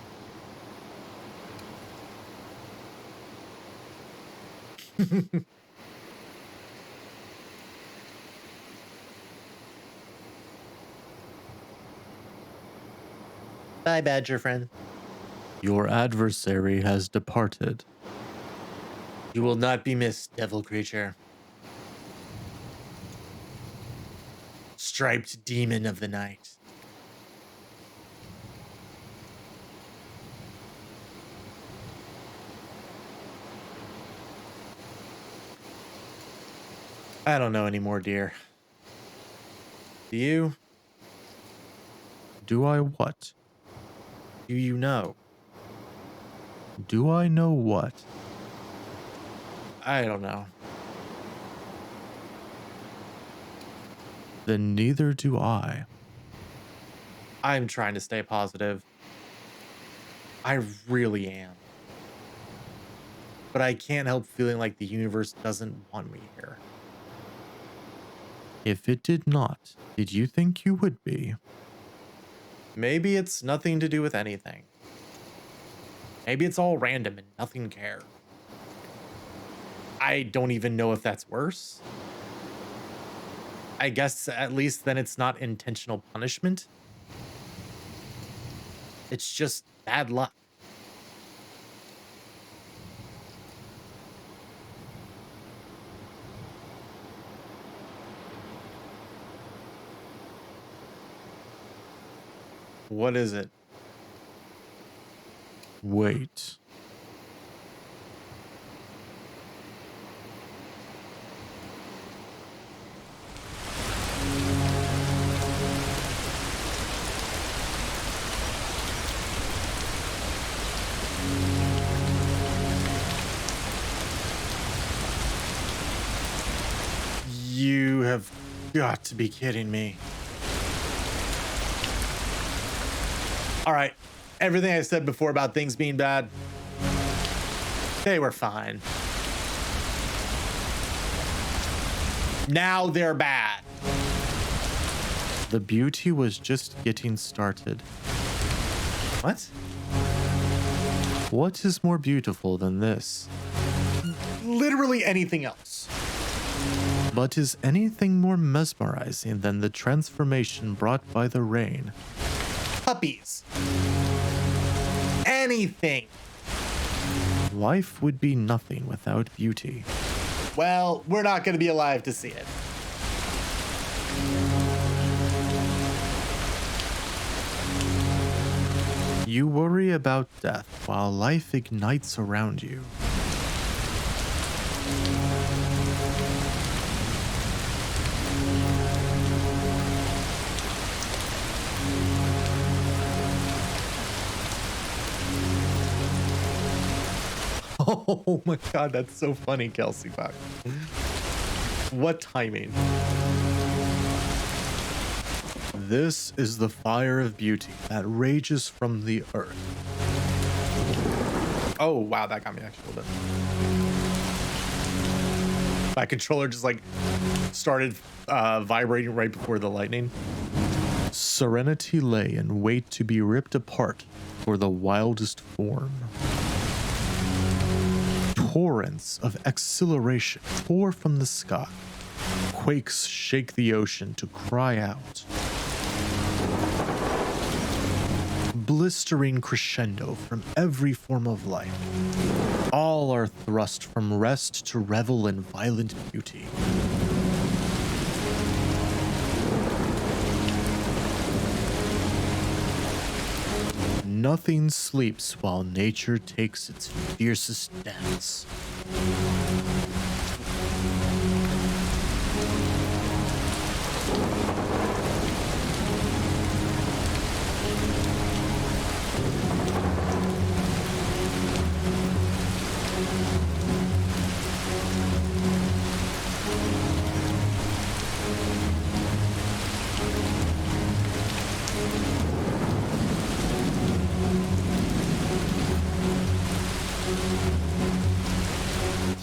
Bye, badger friend. Your adversary has departed. You will not be missed, devil creature. Striped demon of the night. I don't know anymore, dear. Do you? Do I what? Do you know? Do I know what? I don't know. Then neither do I. I'm trying to stay positive. I really am. But I can't help feeling like the universe doesn't want me here. If it did not, did you think you would be? Maybe it's nothing to do with anything. Maybe it's all random and nothing cares. I don't even know if that's worse. I guess at least then it's not intentional punishment. It's just bad luck. What is it? Wait. You have got to be kidding me. All right. Everything I said before about things being bad, they were fine. Now they're bad. The beauty was just getting started. What? What is more beautiful than this? Literally anything else. But is anything more mesmerizing than the transformation brought by the rain? Puppies. Anything. Life would be nothing without beauty. Well, we're not going to be alive to see it. You worry about death while life ignites around you. Oh my god, that's so funny, Kelsey Buck. What timing? This is the fire of beauty that rages from the earth. Oh wow, that got me actually a little bit. My controller just like started vibrating right before the lightning. Serenity lay in wait to be ripped apart for the wildest form. Torrents of exhilaration pour from the sky. Quakes shake the ocean to cry out. Blistering crescendo from every form of life. All are thrust from rest to revel in violent beauty. Nothing sleeps while nature takes its fiercest dance.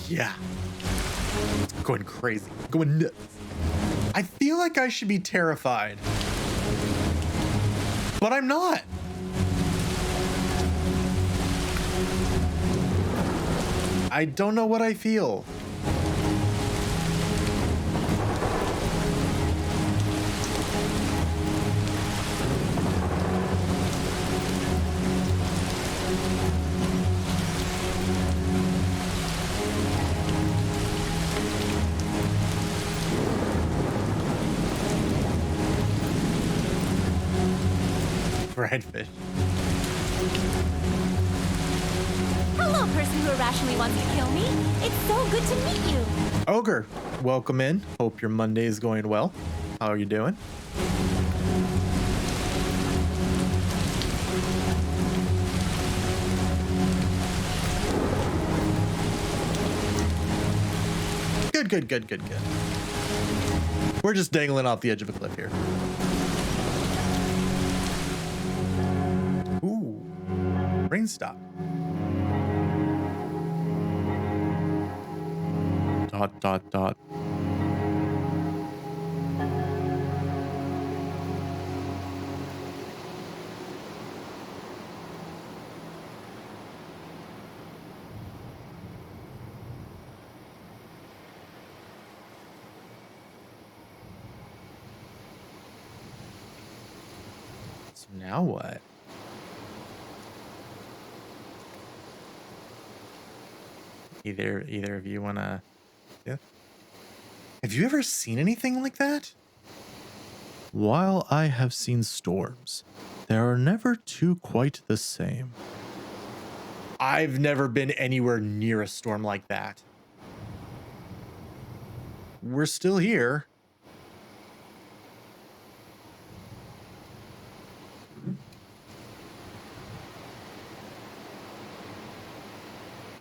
Yeah. Going crazy. Going nuts. I feel like I should be terrified. But I'm not. I don't know what I feel. Fried fish. Hello, person who irrationally wants to kill me. It's so good to meet you. Ogre, welcome in. Hope your Monday is going well. How are you doing? Good. We're just dangling off the edge of a cliff here. Ooh, rain stop. Dot. So now what? Either of you wanna? Yeah. Have you ever seen anything like that? While I have seen storms, there are never two quite the same. I've never been anywhere near a storm like that. We're still here.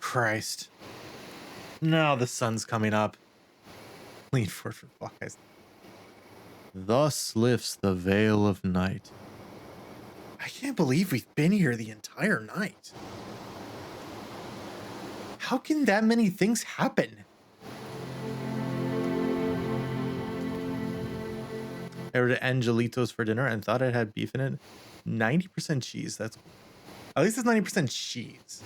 Christ. No, the sun's coming up. Lean forward for fuck, guys. Thus lifts the veil of night. I can't believe we've been here the entire night. How can that many things happen? I ordered Angelitos for dinner and thought it had beef in it. 90% cheese. That's at least it's 90% cheese.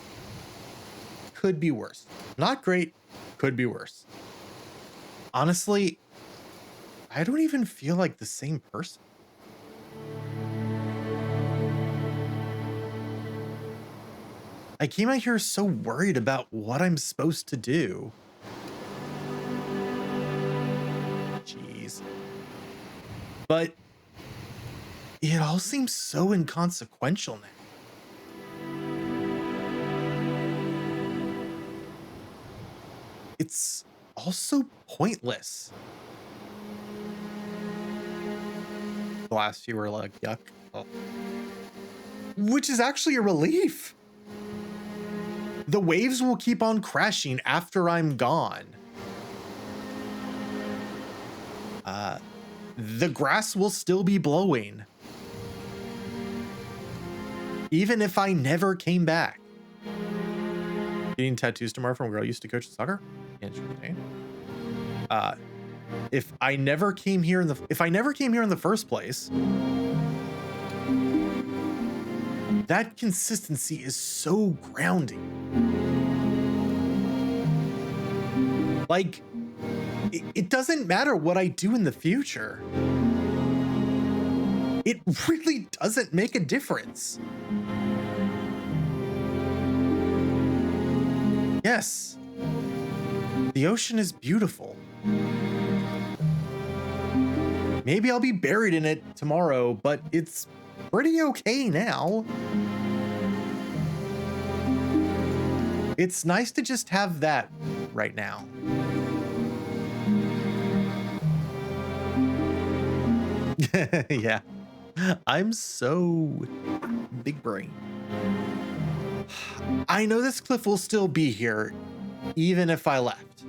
Could be worse. Not great. Could be worse. Honestly, I don't even feel like the same person. I came out here so worried about what I'm supposed to do. Jeez. But it all seems so inconsequential now. It's also pointless. The last few were like, yuck. Oh. Which is actually a relief. The waves will keep on crashing after I'm gone. The grass will still be blowing. Even if I never came back. Getting tattoos tomorrow from a girl I used to coach soccer? Interesting. If I never came here in the first place, that consistency is so grounding. Like, it doesn't matter what I do in the future. It really doesn't make a difference. Yes, the ocean is beautiful. Maybe I'll be buried in it tomorrow, but it's pretty okay now. It's nice to just have that right now. Yeah, I'm so big brain. I know this cliff will still be here, even if I left.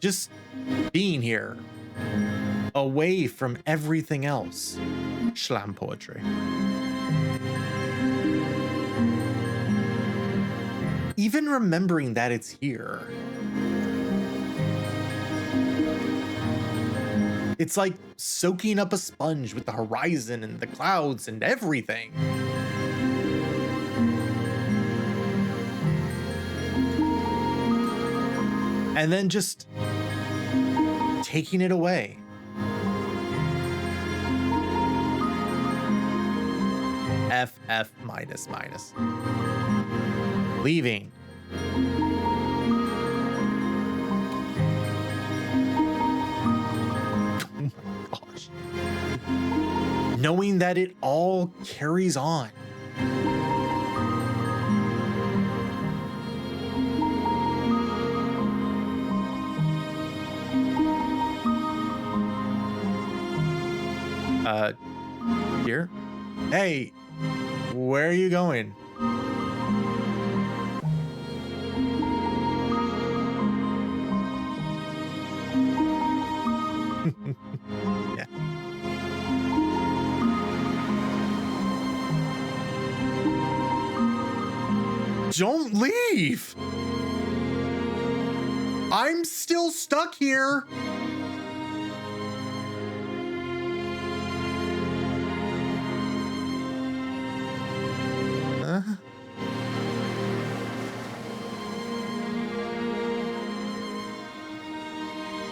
Just being here, away from everything else. Slam poetry. Even remembering that it's here. It's like soaking up a sponge with the horizon and the clouds and everything. And then just taking it away. FF minus. Leaving. knowing that it all carries on. Here? Hey, where are you going? Yeah. Don't leave. I'm still stuck here.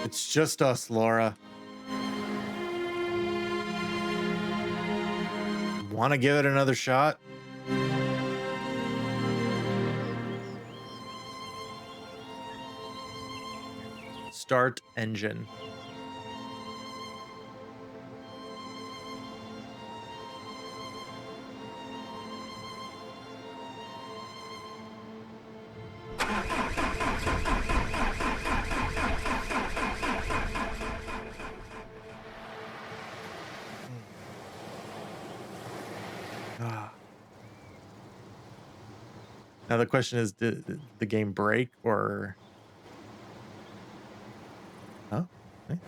It's just us, Laura. Want to give it another shot? Start engine. Now the question is, did the game break or? Oh, okay.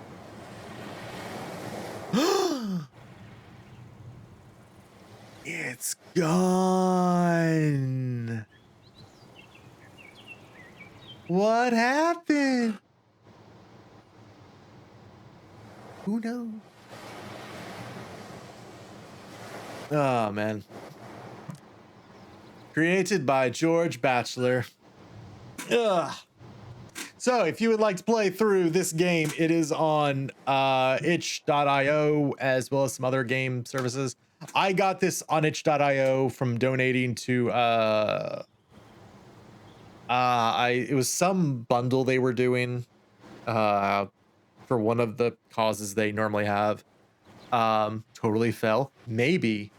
It's gone. What happened? Who knows? Oh man. Created by George Batchelor. Ugh. So if you would like to play through this game, it is on itch.io as well as some other game services. I got this on itch.io from donating to it was some bundle they were doing for one of the causes they normally have. Totally fell. Maybe,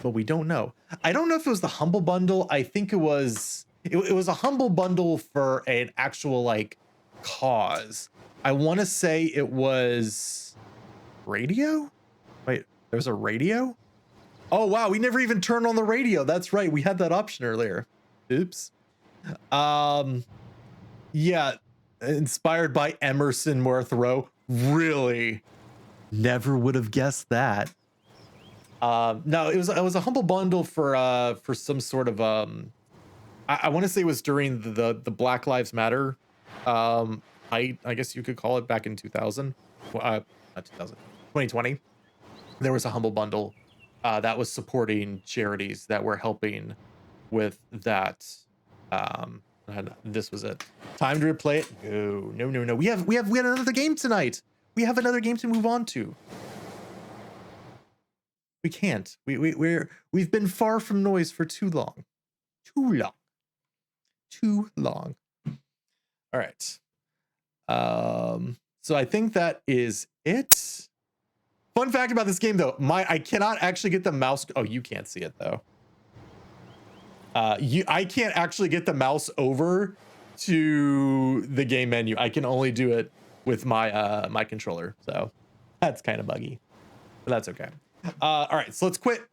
but we don't know. I don't know if it was the Humble Bundle. I think it was a Humble Bundle for an actual like cause. I want to say it was radio. Wait, there's a radio? Oh wow, we never even turned on the radio. That's right, we had that option earlier. Oops. Yeah, inspired by Emerson Morthrow. Really? Never would have guessed that. No, it was a Humble Bundle for some sort of I want to say it was during the Black Lives Matter I guess you could call it, back in 2000, not 2000, 2020. There was a Humble Bundle that was supporting charities that were helping with that. And this was it. Time to replay it. No. We have another game tonight. We have another game to move on to. We can't. We've been far from noise for too long. Too long. All right. So I think that is it. Fun fact about this game though, I cannot actually get the mouse. Oh, you can't see it though. I can't actually get the mouse over to the game menu. I can only do it with my my controller. So that's kind of buggy, but that's okay. All right, so let's quit